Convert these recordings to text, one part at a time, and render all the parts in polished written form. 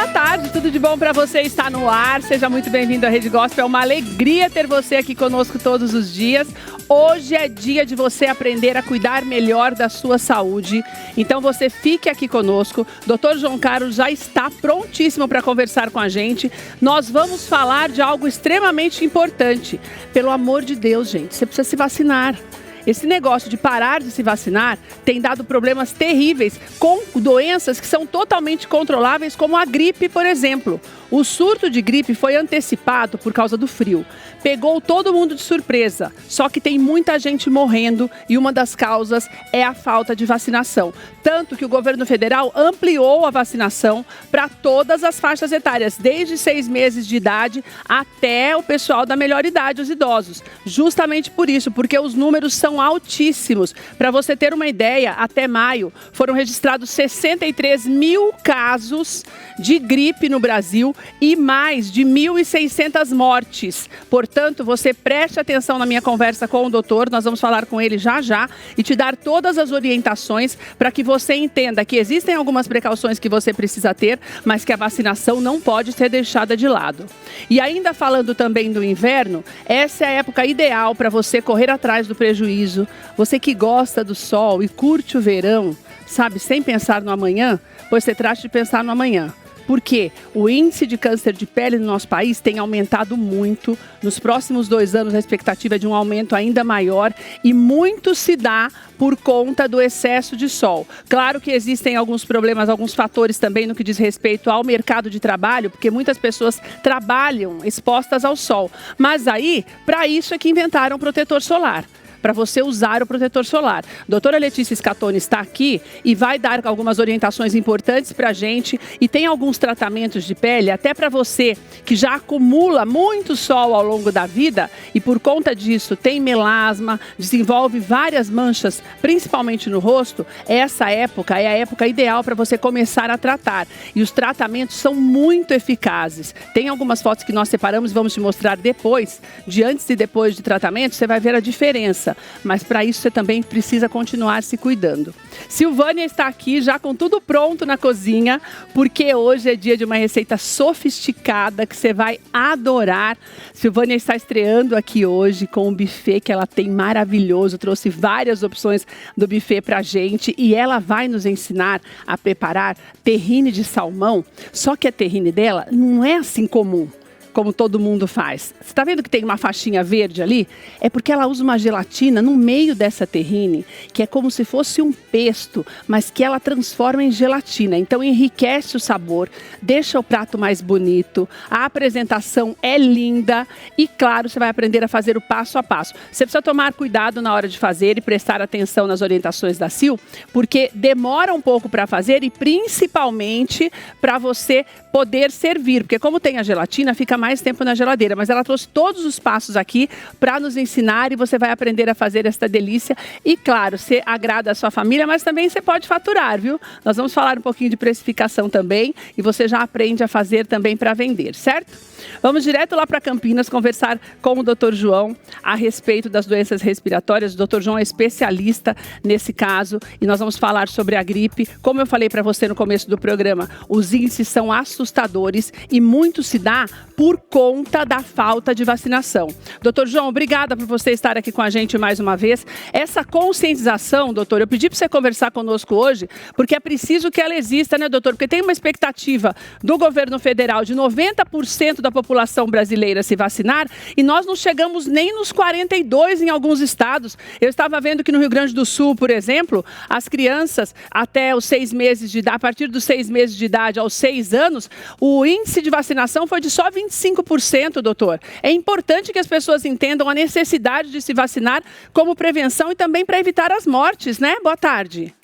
boa tarde, tudo de bom para você? Está no ar, seja muito bem-vindo à Rede Gospel, é uma alegria ter você aqui conosco todos os dias. Hoje é dia de você aprender a cuidar melhor da sua saúde, então você fique aqui conosco. Dr. João Carlos já está prontíssimo para conversar com a gente. Nós vamos falar de algo extremamente importante. Pelo amor de Deus, gente, você precisa se vacinar. Esse negócio de parar de se vacinar tem dado problemas terríveis com doenças que são totalmente controláveis, como a gripe, por exemplo. O surto de gripe foi antecipado por causa do frio. Pegou todo mundo de surpresa, só que tem muita gente morrendo e uma das causas é a falta de vacinação. Tanto que o governo federal ampliou a vacinação para todas as faixas etárias, desde 6 meses de idade até o pessoal da melhor idade, os idosos. Justamente por isso, porque os números são altíssimos. Para você ter uma ideia, até maio foram registrados 63 mil casos de gripe no Brasil e mais de 1.600 mortes. Portanto, você preste atenção na minha conversa com o doutor, nós vamos falar com ele já e te dar todas as orientações para que você entenda que existem algumas precauções que você precisa ter, mas que a vacinação não pode ser deixada de lado. E ainda falando também do inverno, essa é a época ideal para você correr atrás do prejuízo. Você que gosta do sol e curte o verão, sabe, sem pensar no amanhã, pois você trate de pensar no amanhã. Porque o índice de câncer de pele no nosso país tem aumentado muito. Nos próximos 2 anos, a expectativa é de um aumento ainda maior e muito se dá por conta do excesso de sol. Claro que existem alguns problemas, alguns fatores também no que diz respeito ao mercado de trabalho, porque muitas pessoas trabalham expostas ao sol. Mas aí, para isso é que inventaram o protetor solar. Para você usar o protetor solar. Doutora Letícia Scatoni está aqui e vai dar algumas orientações importantes para a gente e tem alguns tratamentos de pele, até para você que já acumula muito sol ao longo da vida e por conta disso tem melasma, desenvolve várias manchas, principalmente no rosto. Essa época é a época ideal para você começar a tratar. E os tratamentos são muito eficazes. Tem algumas fotos que nós separamos e vamos te mostrar depois, de antes e depois de tratamento, você vai ver a diferença. Mas para isso você também precisa continuar se cuidando. Silvânia está aqui já com tudo pronto na cozinha, porque hoje é dia de uma receita sofisticada que você vai adorar. Silvânia está estreando aqui hoje com um buffet que ela tem maravilhoso, trouxe várias opções do buffet para a gente e ela vai nos ensinar a preparar terrine de salmão, só que a terrine dela não é assim comum, como todo mundo faz. Você está vendo que tem uma faixinha verde ali? É porque ela usa uma gelatina no meio dessa terrine, que é como se fosse um pesto, mas que ela transforma em gelatina. Então enriquece o sabor, deixa o prato mais bonito, a apresentação é linda e, claro, você vai aprender a fazer o passo a passo. Você precisa tomar cuidado na hora de fazer e prestar atenção nas orientações da Sil, porque demora um pouco para fazer e principalmente para você poder servir, porque como tem a gelatina, fica mais tempo na geladeira, mas ela trouxe todos os passos aqui para nos ensinar e você vai aprender a fazer esta delícia e, claro, você agrada a sua família, mas também você pode faturar, viu? Nós vamos falar um pouquinho de precificação também e você já aprende a fazer também para vender, certo? Vamos direto lá para Campinas conversar com o Dr. João a respeito das doenças respiratórias. O Dr. João é especialista nesse caso e nós vamos falar sobre a gripe. Como eu falei para você no começo do programa, os índices são assustadores e muito se dá por conta da falta de vacinação. Dr. João, obrigada por você estar aqui com a gente mais uma vez. Essa conscientização, doutor, eu pedi para você conversar conosco hoje, porque é preciso que ela exista, né, doutor? Porque tem uma expectativa do governo federal de 90% da população brasileira se vacinar e nós não chegamos nem nos 42% em alguns estados. Eu estava vendo que no Rio Grande do Sul, por exemplo, as crianças até os 6 meses de idade, a partir dos 6 meses de idade aos 6 anos, o índice de vacinação foi de só 25%, doutor. É importante que as pessoas entendam a necessidade de se vacinar como prevenção e também para evitar as mortes, né? Boa tarde.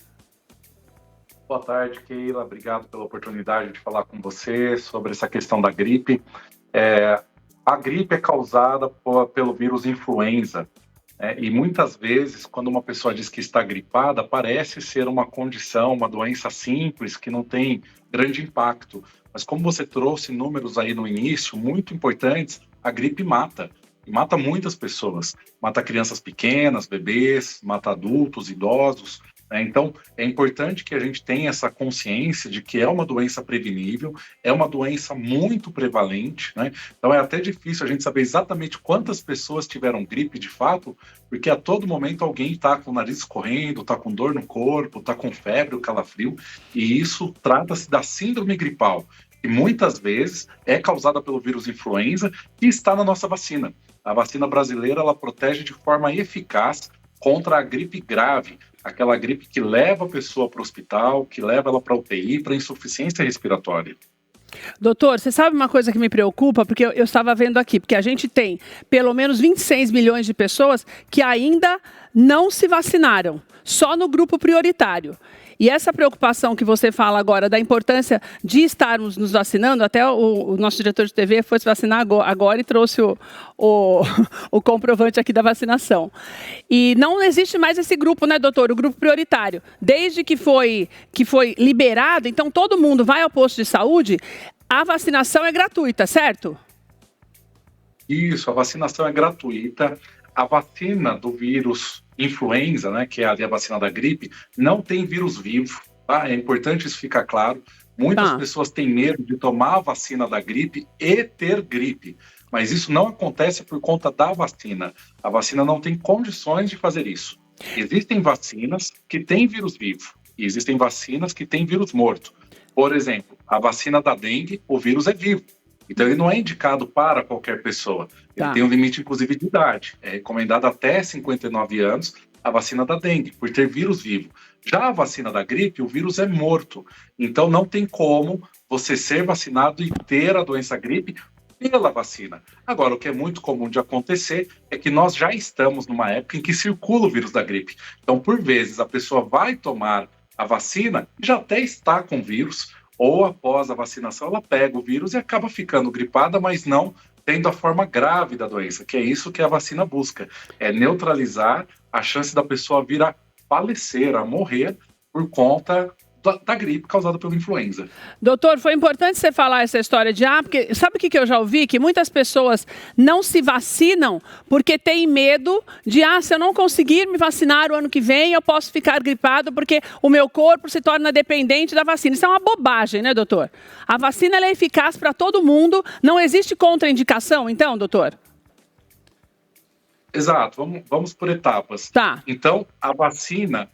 Boa tarde, Keila. Obrigado pela oportunidade de falar com você sobre essa questão da gripe. A gripe é causada pelo vírus influenza. E muitas vezes, quando uma pessoa diz que está gripada, parece ser uma condição, uma doença simples, que não tem grande impacto. Mas como você trouxe números aí no início, muito importantes, a gripe mata. E mata muitas pessoas. Mata crianças pequenas, bebês, mata adultos, idosos. né? Então, é importante que a gente tenha essa consciência de que é uma doença prevenível, é uma doença muito prevalente, né? Então, é até difícil a gente saber exatamente quantas pessoas tiveram gripe de fato, porque a todo momento alguém está com o nariz escorrendo, está com dor no corpo, está com febre ou calafrio, e isso trata-se da síndrome gripal, que muitas vezes é causada pelo vírus influenza e está na nossa vacina. A vacina brasileira, ela protege de forma eficaz contra a gripe grave, aquela gripe que leva a pessoa para o hospital, que leva ela para a UTI, para insuficiência respiratória. Doutor, você sabe uma coisa que me preocupa? Porque eu estava vendo aqui, porque a gente tem pelo menos 26 milhões de pessoas que ainda não se vacinaram, só no grupo prioritário. E essa preocupação que você fala agora da importância de estarmos nos vacinando, até o nosso diretor de TV foi se vacinar agora e trouxe o comprovante aqui da vacinação. E não existe mais esse grupo, né, doutor? O grupo prioritário. Desde que foi liberado, então todo mundo vai ao posto de saúde, a vacinação é gratuita, certo? Isso, a vacinação é gratuita. A vacina do vírus influenza, né, que é ali a vacina da gripe, não tem vírus vivo, tá? É importante isso ficar claro. Muitas pessoas têm medo de tomar a vacina da gripe e ter gripe, mas isso não acontece por conta da vacina. A vacina não tem condições de fazer isso. Existem vacinas que têm vírus vivo e existem vacinas que têm vírus morto. Por exemplo, a vacina da dengue, o vírus é vivo. Então, ele não é indicado para qualquer pessoa. Ele tem um limite, inclusive, de idade. É recomendado até 59 anos a vacina da dengue, por ter vírus vivo. Já a vacina da gripe, o vírus é morto. Então, não tem como você ser vacinado e ter a doença gripe pela vacina. Agora, o que é muito comum de acontecer é que nós já estamos numa época em que circula o vírus da gripe. Então, por vezes, a pessoa vai tomar a vacina e já até está com vírus, ou após a vacinação ela pega o vírus e acaba ficando gripada, mas não tendo a forma grave da doença, que é isso que a vacina busca, é neutralizar a chance da pessoa vir a falecer, a morrer por conta da gripe causada pela influenza. Doutor, foi importante você falar essa história porque sabe o que eu já ouvi? Que muitas pessoas não se vacinam porque têm medo de, se eu não conseguir me vacinar o ano que vem, eu posso ficar gripado porque o meu corpo se torna dependente da vacina. Isso é uma bobagem, né, doutor? A vacina ela é eficaz para todo mundo, não existe contraindicação, então, doutor? Exato, vamos por etapas. Tá. Então, a vacina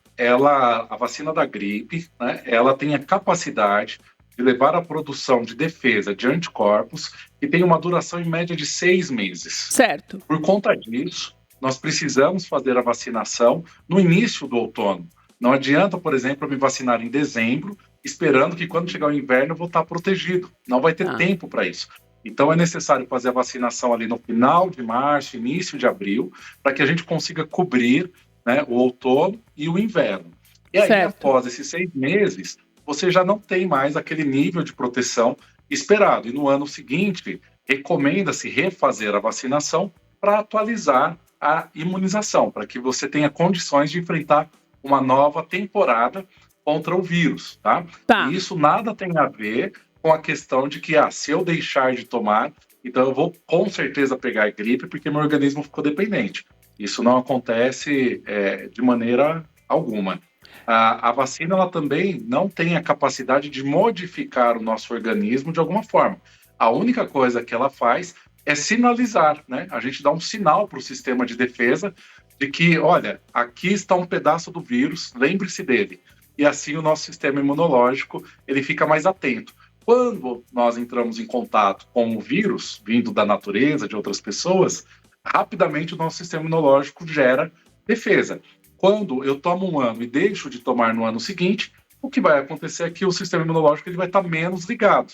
da gripe, né, ela tem a capacidade de levar à produção de defesa de anticorpos que tem uma duração em média de 6 meses. Certo. Por conta disso, nós precisamos fazer a vacinação no início do outono. Não adianta, por exemplo, eu me vacinar em dezembro, esperando que quando chegar o inverno eu vou estar protegido. Não vai ter tempo para isso. Então, é necessário fazer a vacinação ali no final de março, início de abril, para que a gente consiga cobrir, né, o outono e o inverno. E aí, após esses 6 meses, você já não tem mais aquele nível de proteção esperado. E no ano seguinte, recomenda-se refazer a vacinação para atualizar a imunização, para que você tenha condições de enfrentar uma nova temporada contra o vírus, tá? E isso nada tem a ver com a questão de que, se eu deixar de tomar, então eu vou com certeza pegar gripe porque meu organismo ficou dependente. Isso não acontece de maneira alguma. A vacina ela também não tem a capacidade de modificar o nosso organismo de alguma forma. A única coisa que ela faz é sinalizar, né? A gente dá um sinal para o sistema de defesa de que, olha, aqui está um pedaço do vírus, lembre-se dele. E assim o nosso sistema imunológico ele fica mais atento. Quando nós entramos em contato com o vírus, vindo da natureza, de outras pessoas, rapidamente o nosso sistema imunológico gera defesa. Quando eu tomo um ano e deixo de tomar no ano seguinte, o que vai acontecer é que o sistema imunológico ele vai estar menos ligado.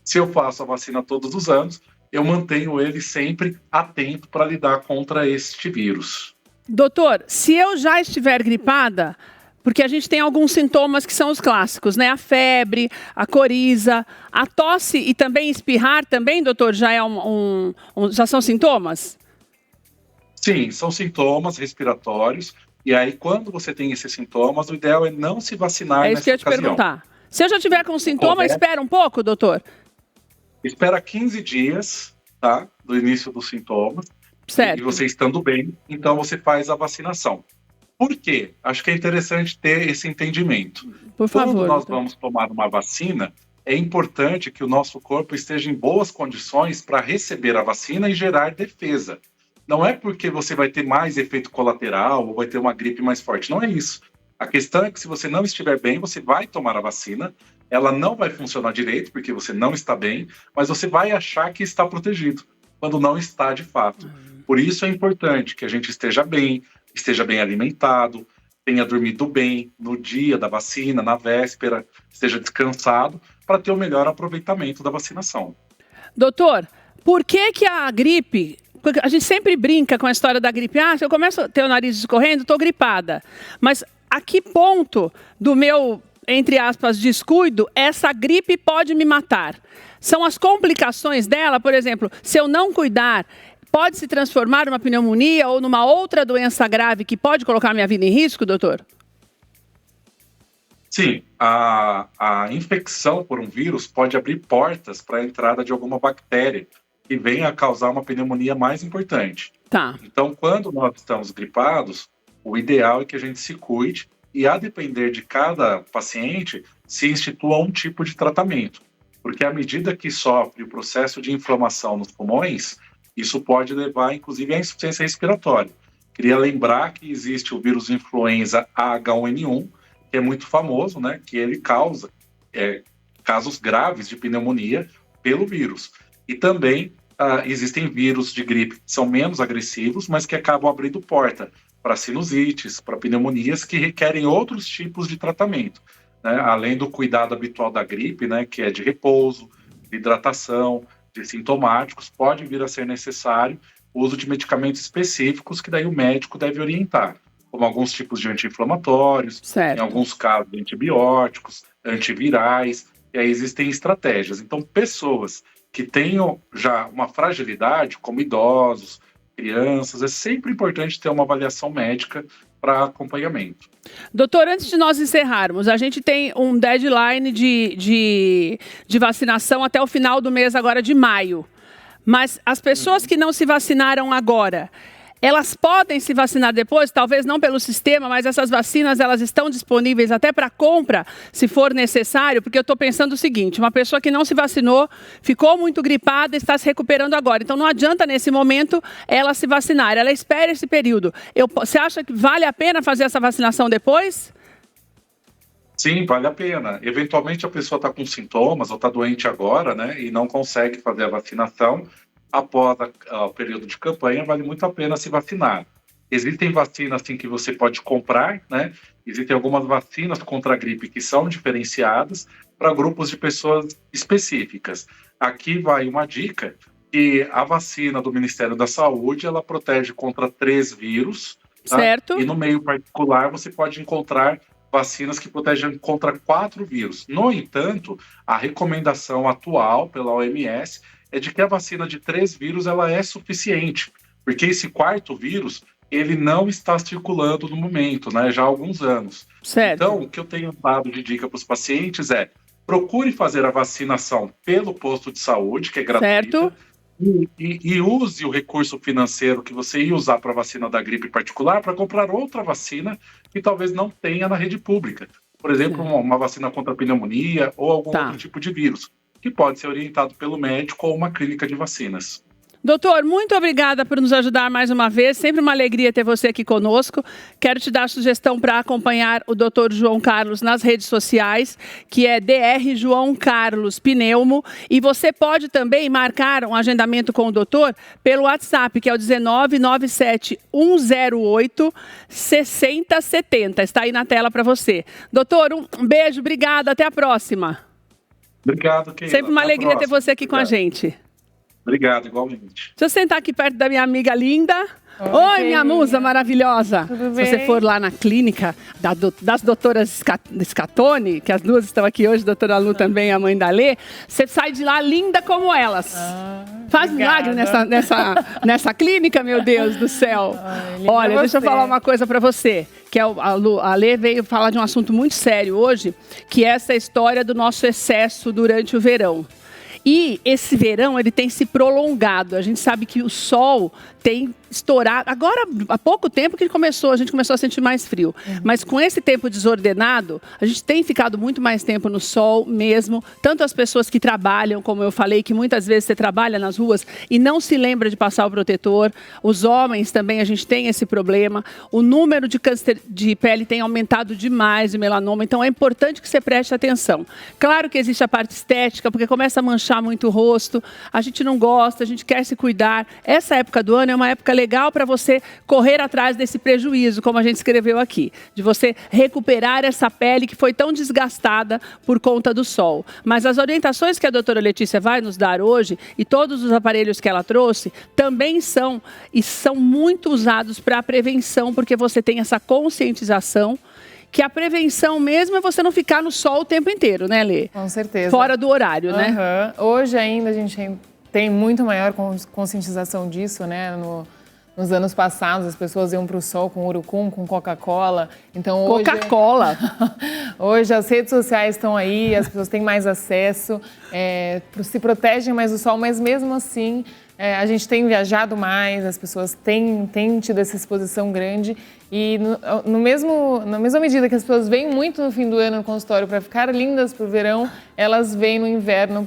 Se eu faço a vacina todos os anos, eu mantenho ele sempre atento para lidar contra este vírus. Doutor, se eu já estiver gripada, porque a gente tem alguns sintomas que são os clássicos, né? A febre, a coriza, a tosse e também espirrar também, doutor, já já são sintomas? Sim, são sintomas respiratórios. E aí, quando você tem esses sintomas, o ideal é não se vacinar nessa ocasião. É isso que eu ia te perguntar. Se eu já tiver com sintoma, espera um pouco, doutor? Espera 15 dias, tá? Do início dos sintomas. Certo. E você estando bem, então você faz a vacinação. Por quê? Acho que é interessante ter esse entendimento. Por favor. Quando nós vamos tomar uma vacina, é importante que o nosso corpo esteja em boas condições para receber a vacina e gerar defesa. Não é porque você vai ter mais efeito colateral ou vai ter uma gripe mais forte, não é isso. A questão é que se você não estiver bem, você vai tomar a vacina, ela não vai funcionar direito porque você não está bem, mas você vai achar que está protegido, quando não está de fato. Por isso é importante que a gente esteja bem alimentado, tenha dormido bem no dia da vacina, na véspera, esteja descansado, para ter o melhor aproveitamento da vacinação. Doutor, por que a gripe... Porque a gente sempre brinca com a história da gripe. Se eu começo a ter o nariz escorrendo, estou gripada. Mas a que ponto do meu, entre aspas, descuido, essa gripe pode me matar? São as complicações dela, por exemplo, se eu não cuidar, pode se transformar numa pneumonia ou numa outra doença grave que pode colocar minha vida em risco, doutor? Sim, a infecção por um vírus pode abrir portas para a entrada de alguma bactéria que venha a causar uma pneumonia mais importante. Tá. Então, quando nós estamos gripados, o ideal é que a gente se cuide e, a depender de cada paciente, se institua um tipo de tratamento. Porque à medida que sofre o processo de inflamação nos pulmões, isso pode levar, inclusive, à insuficiência respiratória. Queria lembrar que existe o vírus influenza H1N1, que é muito famoso, né? Que ele causa casos graves de pneumonia pelo vírus. E também existem vírus de gripe que são menos agressivos, mas que acabam abrindo porta para sinusites, para pneumonias que requerem outros tipos de tratamento, né? Além do cuidado habitual da gripe, né? Que é de repouso, de hidratação, de sintomáticos, pode vir a ser necessário o uso de medicamentos específicos que daí o médico deve orientar, como alguns tipos de anti-inflamatórios, em alguns casos antibióticos, antivirais, e aí existem estratégias. Então, pessoas que tenham já uma fragilidade, como idosos, crianças, é sempre importante ter uma avaliação médica para acompanhamento. Doutor, antes de nós encerrarmos, a gente tem um deadline de vacinação até o final do mês agora de maio. Mas as pessoas que não se vacinaram agora, elas podem se vacinar depois? Talvez não pelo sistema, mas essas vacinas elas estão disponíveis até para compra, se for necessário? Porque eu estou pensando o seguinte, uma pessoa que não se vacinou, ficou muito gripada, está se recuperando agora. Então não adianta nesse momento ela se vacinar, ela espera esse período. Você acha que vale a pena fazer essa vacinação depois? Sim, vale a pena. Eventualmente a pessoa está com sintomas ou está doente agora, né, e não consegue fazer a vacinação. Após o período de campanha, vale muito a pena se vacinar. Existem vacinas assim, que você pode comprar, né? Existem algumas vacinas contra a gripe que são diferenciadas para grupos de pessoas específicas. Aqui vai uma dica, que a vacina do Ministério da Saúde, ela protege contra 3 vírus. Tá? Certo. E no meio particular, você pode encontrar vacinas que protegem contra 4 vírus. No entanto, a recomendação atual pela OMS é de que a vacina de 3 vírus ela é suficiente, porque esse 4º vírus ele não está circulando no momento, né, já há alguns anos. Certo. Então, o que eu tenho dado de dica para os pacientes é procure fazer a vacinação pelo posto de saúde, que é gratuita, certo. E use o recurso financeiro que você ia usar para a vacina da gripe particular para comprar outra vacina que talvez não tenha na rede pública. Por exemplo, uma vacina contra a pneumonia ou algum outro tipo de vírus, que pode ser orientado pelo médico ou uma clínica de vacinas. Doutor, muito obrigada por nos ajudar mais uma vez. Sempre uma alegria ter você aqui conosco. Quero te dar a sugestão para acompanhar o Dr. João Carlos nas redes sociais, que é Dr. João Carlos Pneumo. E você pode também marcar um agendamento com o doutor pelo WhatsApp, que é o 1997-108-6070. Está aí na tela para você. Doutor, um beijo, obrigada, até a próxima. Obrigado, Keila. Sempre uma alegria ter você aqui com a gente. Obrigado, igualmente. Deixa eu sentar aqui perto da minha amiga linda. Oi, minha musa maravilhosa. Tudo bem? Se você for lá na clínica das doutoras Scatone, que as duas estão aqui hoje, a doutora Lu também, a mãe da Lê, você sai de lá linda como elas. Faz milagre nessa clínica, meu Deus do céu. Olha, deixa eu falar uma coisa para você, que a Lê veio falar de um assunto muito sério hoje, que é essa história do nosso excesso durante o verão. E esse verão, ele tem se prolongado. A gente sabe que o sol tem estourado. Agora, há pouco tempo que a gente começou a sentir mais frio. Mas com esse tempo desordenado, a gente tem ficado muito mais tempo no sol mesmo. Tanto as pessoas que trabalham, como eu falei, que muitas vezes você trabalha nas ruas e não se lembra de passar o protetor. Os homens também, a gente tem esse problema. O número de câncer de pele tem aumentado demais, de melanoma. Então, é importante que você preste atenção. Claro que existe a parte estética, porque começa a manchar muito o rosto. A gente não gosta, a gente quer se cuidar. Essa época do ano é uma época legal para você correr atrás desse prejuízo, como a gente escreveu aqui, de você recuperar essa pele que foi tão desgastada por conta do sol. Mas as orientações que a doutora Letícia vai nos dar hoje e todos os aparelhos que ela trouxe também são muito usados para a prevenção, porque você tem essa conscientização que a prevenção mesmo é você não ficar no sol o tempo inteiro, né, Lê? Com certeza. Fora do horário, né? Hoje ainda a gente tem muito maior conscientização disso, né? Nos anos passados, as pessoas iam para o sol com urucum, com Coca-Cola. Então, Coca-Cola! Hoje as redes sociais estão aí, as pessoas têm mais acesso, se protegem mais do sol, mas mesmo assim a gente tem viajado mais, as pessoas têm tido essa exposição grande e na mesma medida que as pessoas vêm muito no fim do ano no consultório para ficar lindas para o verão, elas vêm no inverno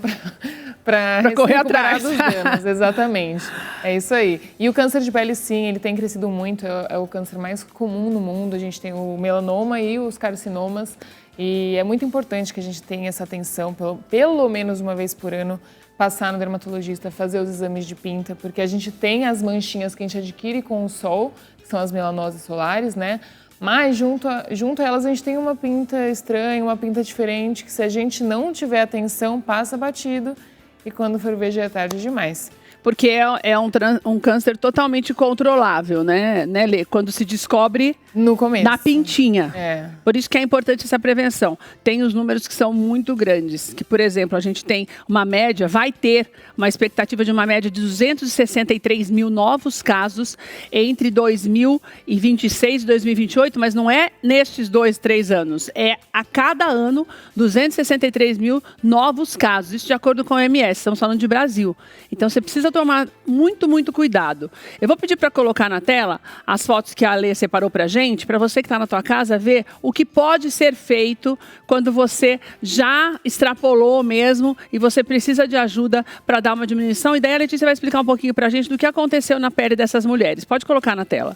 para correr atrás dos danos, exatamente. É isso aí. E o câncer de pele, sim, ele tem crescido muito, é o câncer mais comum no mundo. A gente tem o melanoma e os carcinomas e é muito importante que a gente tenha essa atenção, pelo menos uma vez por ano, passar no dermatologista, fazer os exames de pinta, porque a gente tem as manchinhas que a gente adquire com o sol, que são as melanoses solares, né? Mas junto a elas a gente tem uma pinta estranha, uma pinta diferente, que se a gente não tiver atenção, passa batido e quando for ver já é tarde demais. Porque é um câncer totalmente controlável, né, Lê? Quando se descobre no começo, na pintinha. É. Por isso que é importante essa prevenção. Tem os números que são muito grandes, que, por exemplo, a gente tem uma média, vai ter uma expectativa de uma média de 263 mil novos casos entre 2026 e 2028, mas não é nestes 2, 3 anos. É a cada ano 263 mil novos casos. Isso de acordo com a OMS, estamos falando de Brasil. Então, você precisa tomar muito, muito cuidado. Eu vou pedir para colocar na tela as fotos que a Lê separou para a gente, para você que está na tua casa ver o que pode ser feito quando você já extrapolou mesmo e você precisa de ajuda para dar uma diminuição. E daí a Letícia vai explicar um pouquinho para a gente do que aconteceu na pele dessas mulheres. Pode colocar na tela.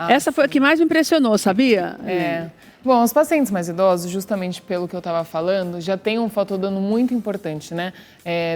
Essa foi a que mais me impressionou, sabia? Bom, os pacientes mais idosos, justamente pelo que eu estava falando, já têm um fotodano muito importante, né?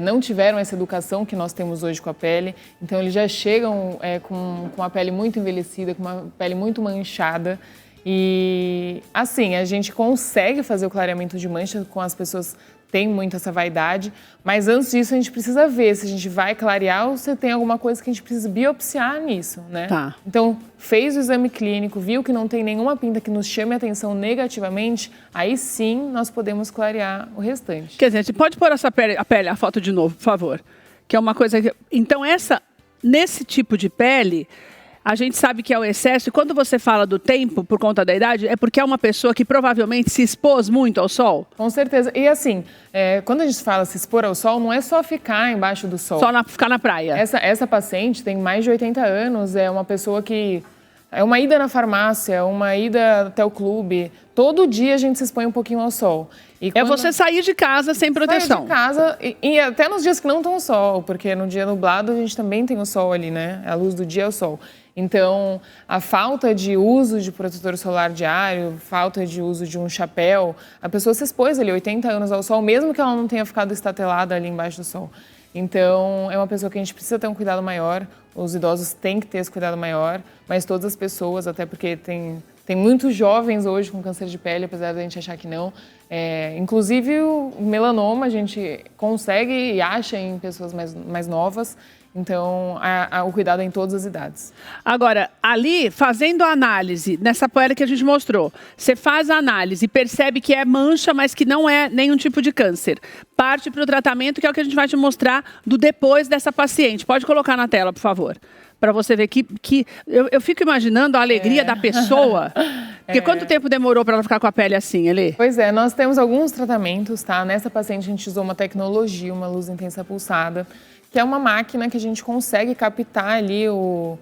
Não tiveram essa educação que nós temos hoje com a pele, então eles já chegam com a pele muito envelhecida, com uma pele muito manchada. E assim, a gente consegue fazer o clareamento de mancha com as pessoas tem muito essa vaidade, mas antes disso a gente precisa ver se a gente vai clarear ou se tem alguma coisa que a gente precisa biopsiar nisso, né? Tá. Então, fez o exame clínico, viu que não tem nenhuma pinta que nos chame a atenção negativamente, aí sim nós podemos clarear o restante. Quer dizer, a gente pode pôr a foto de novo, por favor? Que é uma coisa que... Então, nesse tipo de pele... A gente sabe que é o excesso, e quando você fala do tempo, por conta da idade, é porque é uma pessoa que provavelmente se expôs muito ao sol? Com certeza. E assim, quando a gente fala se expor ao sol, não é só ficar embaixo do sol. Ficar na praia. Essa paciente tem mais de 80 anos, é uma pessoa que... É uma ida na farmácia, uma ida até o clube. Todo dia a gente se expõe um pouquinho ao sol. Você sair de casa sem proteção. Sair de casa, e até nos dias que não tem o sol, porque no dia nublado a gente também tem o sol ali, né? A luz do dia é o sol. Então, a falta de uso de protetor solar diário, falta de uso de um chapéu, a pessoa se expôs ali 80 anos ao sol, mesmo que ela não tenha ficado estatelada ali embaixo do sol. Então, é uma pessoa que a gente precisa ter um cuidado maior, os idosos têm que ter esse cuidado maior, mas todas as pessoas, até porque tem muitos jovens hoje com câncer de pele, apesar da gente achar que não. Inclusive, o melanoma a gente consegue e acha em pessoas mais novas. Então, o cuidado é em todas as idades. Agora, ali, fazendo a análise, nessa pele que a gente mostrou, você faz a análise e percebe que é mancha, mas que não é nenhum tipo de câncer. Parte para o tratamento, que é o que a gente vai te mostrar do depois dessa paciente. Pode colocar na tela, por favor. Para você ver que eu fico imaginando a alegria da pessoa. Porque quanto tempo demorou para ela ficar com a pele assim, Elê? Pois é, nós temos alguns tratamentos, tá? Nessa paciente a gente usou uma tecnologia, uma luz intensa pulsada, que é uma máquina que a gente consegue captar ali o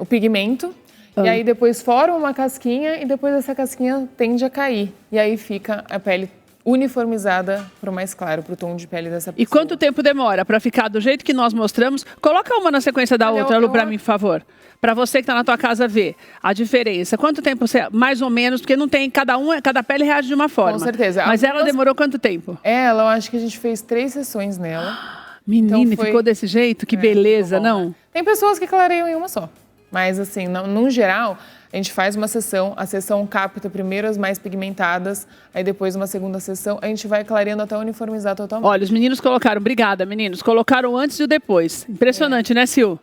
pigmento. E aí depois forma uma casquinha e depois essa casquinha tende a cair. E aí fica a pele uniformizada para o mais claro, para o tom de pele dessa pessoa. E quanto tempo demora para ficar do jeito que nós mostramos? Coloca uma na sequência da outra, Lu, para mim, por favor. Para você que está na tua casa ver a diferença. Quanto tempo você, mais ou menos, porque não tem, cada pele reage de uma forma. Com certeza. Mas ela demorou quanto tempo? Ela, eu acho que a gente fez 3 sessões nela. Menina, então ficou desse jeito? Que beleza, não? Né? Tem pessoas que clareiam em uma só. Mas, assim, no geral, a gente faz uma sessão, a sessão capta primeiro as mais pigmentadas, aí depois uma segunda sessão, a gente vai clareando até uniformizar totalmente. Olha, os meninos colocaram, obrigada, meninos, colocaram o antes e o depois. Impressionante, né, Sil?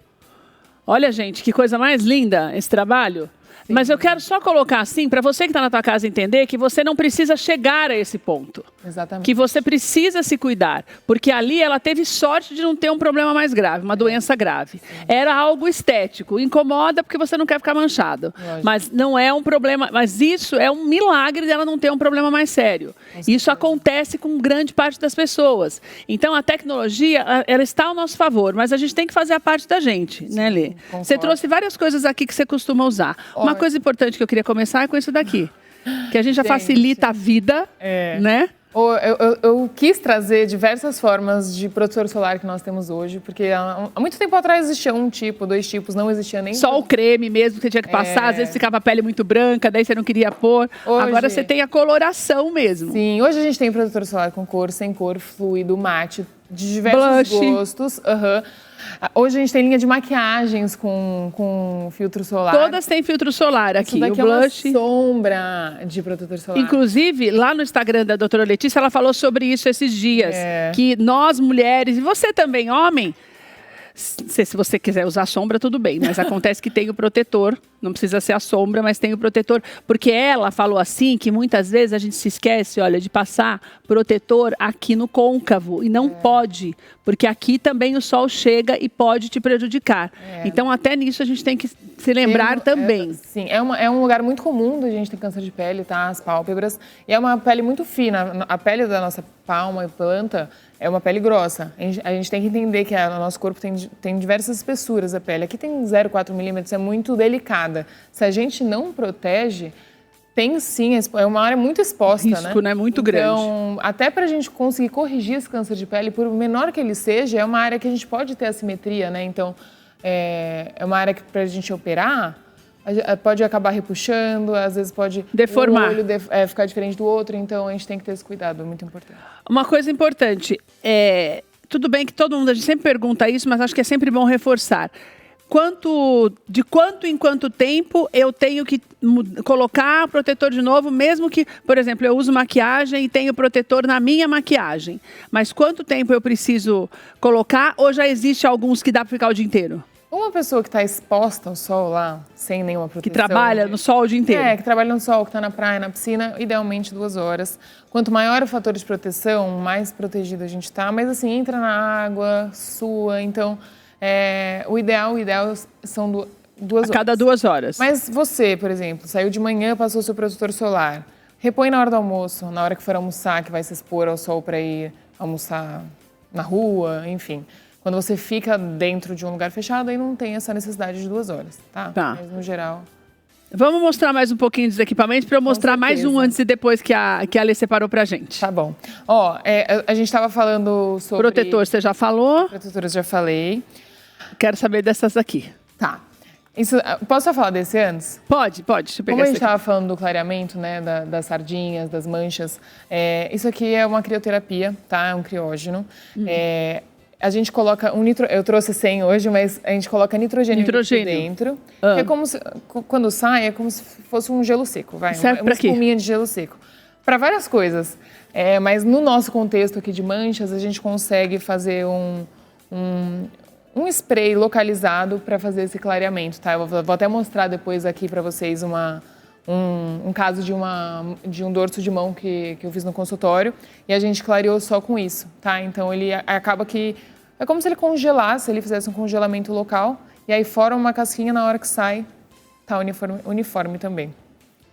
Olha, gente, que coisa mais linda esse trabalho. Sim. Mas eu quero só colocar assim, para você que está na tua casa entender que você não precisa chegar a esse ponto. Exatamente. Que você precisa se cuidar. Porque ali ela teve sorte de não ter um problema mais grave, uma doença grave. Sim. Era algo estético, incomoda porque você não quer ficar manchado. Lógico. Mas não é um problema, mas isso é um milagre dela não ter um problema mais sério. Isso acontece com grande parte das pessoas. Então a tecnologia, ela está ao nosso favor, mas a gente tem que fazer a parte da gente, sim, né, Lê? Concordo. Você trouxe várias coisas aqui que você costuma usar. Uma coisa importante que eu queria começar é com isso daqui. Que a gente já facilita a vida, né? Eu quis trazer diversas formas de protetor solar que nós temos hoje, porque há muito tempo atrás existia um tipo, 2 tipos, não existia nem... Só o creme mesmo que você tinha que passar, às vezes ficava a pele muito branca, daí você não queria pôr. Hoje, agora você tem a coloração mesmo. Sim, hoje a gente tem protetor solar com cor, sem cor, fluido, mate, de diversos gostos. Hoje a gente tem linha de maquiagens com filtro solar. Todas têm filtro solar aqui. Isso daqui o blush. É uma sombra de protetor solar. Inclusive, lá no Instagram da doutora Letícia, ela falou sobre isso esses dias. Que nós, mulheres, e você também, homem... Se você quiser usar sombra, tudo bem. Mas acontece que tem o protetor. Não precisa ser a sombra, mas tem o protetor. Porque ela falou assim, que muitas vezes a gente se esquece, olha, de passar protetor aqui no côncavo. E não pode, porque aqui também o sol chega e pode te prejudicar. Então, até nisso a gente tem que se lembrar também. Sim, é um lugar muito comum da gente ter câncer de pele, tá? As pálpebras. E é uma pele muito fina. A pele da nossa palma e planta é uma pele grossa. A gente tem que entender que o nosso corpo tem diversas espessuras a pele. Aqui tem 0,4 milímetros, é muito delicada. Se a gente não protege, tem sim, é uma área muito exposta, risco, né? Muito grande. Então, até para a gente conseguir corrigir esse câncer de pele, por menor que ele seja, é uma área que a gente pode ter assimetria, né? Então, é uma área que para a gente operar, pode acabar repuxando, às vezes pode deformar, um olho ficar diferente do outro, então a gente tem que ter esse cuidado, é muito importante. Uma coisa importante, tudo bem que todo mundo, a gente sempre pergunta isso, mas acho que é sempre bom reforçar. De quanto em quanto tempo eu tenho que colocar protetor de novo, mesmo que, por exemplo, eu uso maquiagem e tenho protetor na minha maquiagem. Mas quanto tempo eu preciso colocar, ou já existe alguns que dá para ficar o dia inteiro? Uma pessoa que está exposta ao sol lá, sem nenhuma proteção... Que trabalha no sol o dia inteiro. Que trabalha no sol, que está na praia, na piscina, idealmente 2 horas. Quanto maior o fator de proteção, mais protegido a gente está. Mas assim, entra na água, sua, então... o ideal são 2 horas. A cada 2 horas. Mas você, por exemplo, saiu de manhã, passou seu protetor solar. Repõe na hora do almoço, na hora que for almoçar, que vai se expor ao sol para ir almoçar na rua, enfim. Quando você fica dentro de um lugar fechado, aí não tem essa necessidade de 2 horas, tá? Mas no geral... Vamos mostrar mais um pouquinho dos equipamentos para eu mostrar mais um antes e depois que a Alê separou pra gente. Tá bom. A gente estava falando sobre... Protetor, você já falou? Protetores, já falei. Quero saber dessas aqui. Tá. Posso só falar desse antes? Pode. Deixa eu pegar. Como a gente estava falando do clareamento, né, das sardinhas, das manchas, isso aqui é uma crioterapia, tá? É um criógeno. A gente coloca eu trouxe 100 hoje, mas a gente coloca nitrogênio dentro. Que é como se, quando sai, é como se fosse um gelo seco, Serve uma espuminha de gelo seco. Para várias coisas. Mas no nosso contexto aqui de manchas, a gente consegue fazer um spray localizado para fazer esse clareamento, tá? Eu vou até mostrar depois aqui para vocês um caso de um dorso de mão que eu fiz no consultório e a gente clareou só com isso, tá? Então ele acaba que é como se ele congelasse, ele fizesse um congelamento local e aí forma uma casquinha, na hora que sai, tá uniforme também.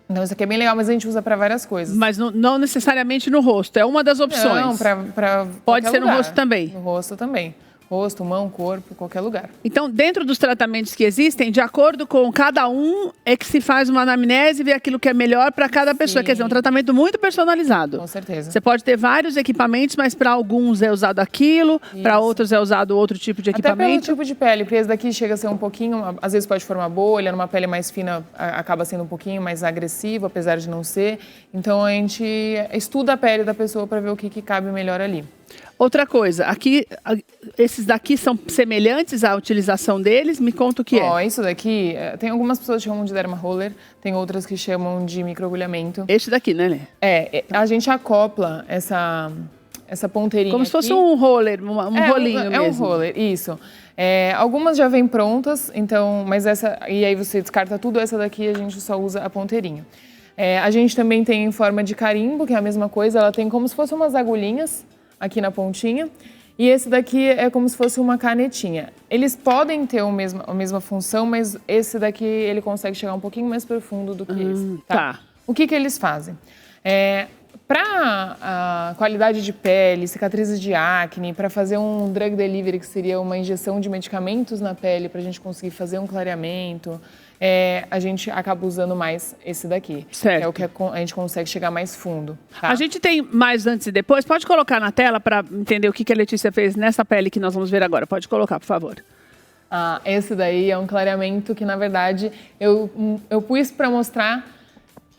Então isso aqui é bem legal, mas a gente usa para várias coisas. Mas não necessariamente no rosto, é uma das opções. Não, para pode ser lugar. No rosto também. No rosto também. rosto, mão, corpo, qualquer lugar. Então, dentro dos tratamentos que existem, de acordo com cada um, é que se faz uma anamnese e vê aquilo que é melhor para cada pessoa. Quer dizer, é um tratamento muito personalizado. Com certeza. Você pode ter vários equipamentos, mas para alguns é usado aquilo, para outros é usado outro tipo de equipamento. Até pelo tipo de pele, porque esse daqui chega a ser um pouquinho, às vezes pode formar bolha, numa pele mais fina acaba sendo um pouquinho mais agressivo, apesar de não ser. Então, a gente estuda a pele da pessoa para ver o que cabe melhor ali. Outra coisa, aqui, esses daqui são semelhantes à utilização deles? Me conta o que é. Isso daqui, tem algumas pessoas que chamam de derma roller, tem outras que chamam de microagulhamento. Este daqui, né, Lê? A gente acopla essa ponteirinha como se fosse um roller, um rolinho mesmo. É um roller, isso. Algumas já vêm prontas, então, mas e aí você descarta tudo, essa daqui a gente só usa a ponteirinha. A gente também tem em forma de carimbo, que é a mesma coisa, ela tem como se fossem umas agulhinhas aqui na pontinha, e esse daqui é como se fosse uma canetinha. Eles podem ter a mesma função, mas esse daqui ele consegue chegar um pouquinho mais profundo do que esse. Tá? O que eles fazem? Para a qualidade de pele, cicatrizes de acne, para fazer um drug delivery, que seria uma injeção de medicamentos na pele, para a gente conseguir fazer um clareamento, a gente acaba usando mais esse daqui. Certo. Que é o que a gente consegue chegar mais fundo. Tá? A gente tem mais antes e depois. Pode colocar na tela para entender o que a Letícia fez nessa pele que nós vamos ver agora. Pode colocar, por favor. Esse daí é um clareamento que, na verdade, eu pus para mostrar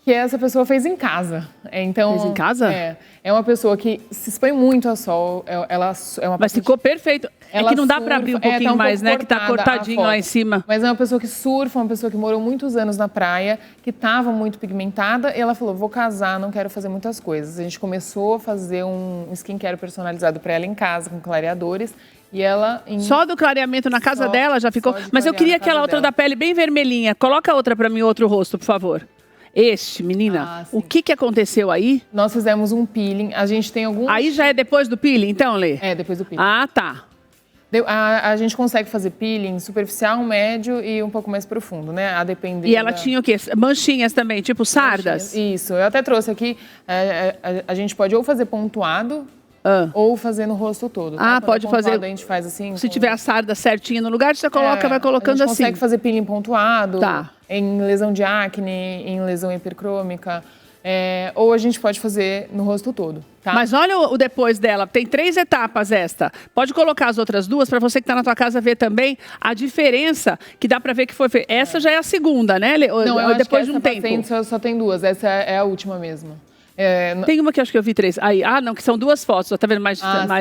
que essa pessoa fez em casa. Então, fez em casa? É uma pessoa que se expõe muito ao sol. Ela é uma Mas ficou perfeito. É que não dá para abrir um pouquinho mais, né? Que tá cortadinho lá em cima. Mas é uma pessoa que surfa, uma pessoa que morou muitos anos na praia, que estava muito pigmentada. E ela falou, vou casar, não quero fazer muitas coisas. A gente começou a fazer um skincare personalizado para ela em casa, com clareadores. E ela... Só do clareamento na casa dela já ficou? Mas eu queria aquela outra da pele bem vermelhinha. Coloca outra para mim, outro rosto, por favor. Menina, o que aconteceu aí? Nós fizemos um peeling, a gente tem alguns... Aí já é depois do peeling, então, Lê? Depois do peeling. Tá. A gente consegue fazer peeling superficial, médio e um pouco mais profundo, né? A depender. E ela tinha o quê? Manchinhas também, tipo sardas? Isso, eu até trouxe aqui, a gente pode ou fazer pontuado, ou fazer no rosto todo. Tá? Pode fazer. A gente faz assim. Se tiver a sarda certinha no lugar, você coloca, vai colocando a gente assim. Consegue fazer peeling pontuado. Tá. Em lesão de acne, em lesão hipercrômica. Ou a gente pode fazer no rosto todo. Tá? Mas olha o depois dela. Tem 3 etapas esta. Pode colocar as outras 2 para você que está na tua casa ver também a diferença que dá para ver que foi feita. Essa já é a segunda, né? Não, eu depois acho de um que tempo. só tem 2. Essa é a última mesmo. Tem uma que eu acho que eu vi 3. Aí, não, que são 2 fotos. Tá vendo mais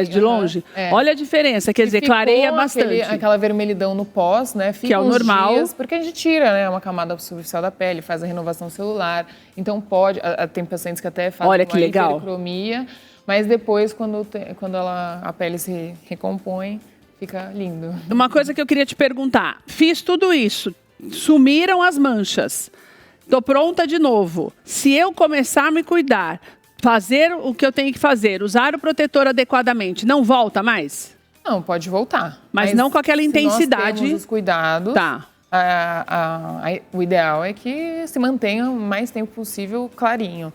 de longe? Olha a diferença. Quer dizer, clareia bastante. Aquela vermelhidão no pós, né? Fica que é o normal. Dias, porque a gente tira, né, uma camada superficial da pele, faz a renovação celular. Então pode. Tem pacientes que até fazem uma hipercromia, mas depois, quando a pele se recompõe, fica lindo. Uma coisa que eu queria te perguntar. Fiz tudo isso. Sumiram as manchas. Estou pronta de novo. Se eu começar a me cuidar, fazer o que eu tenho que fazer, usar o protetor adequadamente, não volta mais? Não, pode voltar. Mas não com aquela intensidade. Nós temos os cuidados. Tá. O ideal é que se mantenha o mais tempo possível clarinho.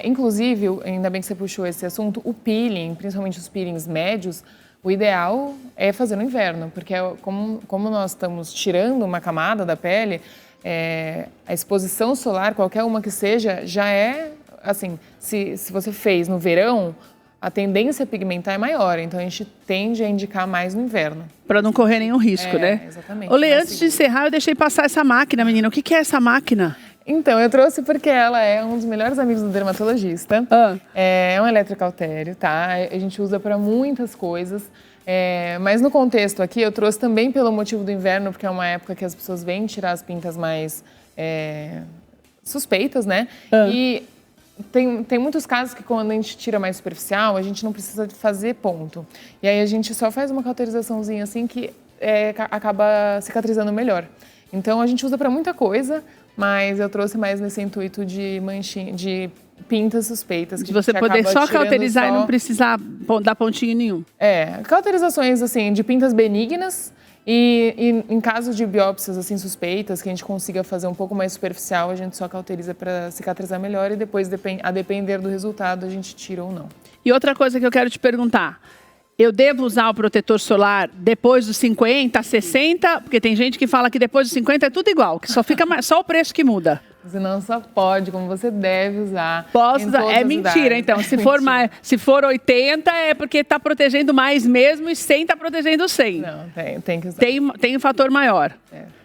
Inclusive, ainda bem que você puxou esse assunto, o peeling, principalmente os peelings médios, o ideal é fazer no inverno, porque como nós estamos tirando uma camada da pele, a exposição solar, qualquer uma que seja, já é, assim, se você fez no verão, a tendência a pigmentar é maior, então a gente tende a indicar mais no inverno. Para não correr nenhum risco, né? Exatamente. Olê, antes de encerrar, eu deixei passar essa máquina, menina. O que é essa máquina? Então, eu trouxe porque ela é um dos melhores amigos do dermatologista. É um eletrocautério, tá? A gente usa para muitas coisas. Mas no contexto aqui, eu trouxe também pelo motivo do inverno, porque é uma época que as pessoas vêm tirar as pintas mais suspeitas, né? E tem muitos casos que quando a gente tira mais superficial, a gente não precisa fazer ponto. E aí a gente só faz uma cauterizaçãozinha assim que acaba cicatrizando melhor. Então a gente usa para muita coisa, mas eu trouxe mais nesse intuito de de pintas suspeitas. De você poder só cauterizar e não precisar dar pontinho nenhum. Cauterizações assim, de pintas benignas e em caso de biópsias assim, suspeitas, que a gente consiga fazer um pouco mais superficial, a gente só cauteriza para cicatrizar melhor e depois, a depender do resultado, a gente tira ou não. E outra coisa que eu quero te perguntar. Eu devo usar o protetor solar depois dos 50, 60? Porque tem gente que fala que depois dos 50 é tudo igual, que só fica só o preço que muda. Você não só pode, como você deve usar. Posso usar. É mentira, então. Se for 80, é porque está protegendo mais mesmo e 100 está protegendo 100. Não, tem que usar. Tem um fator maior.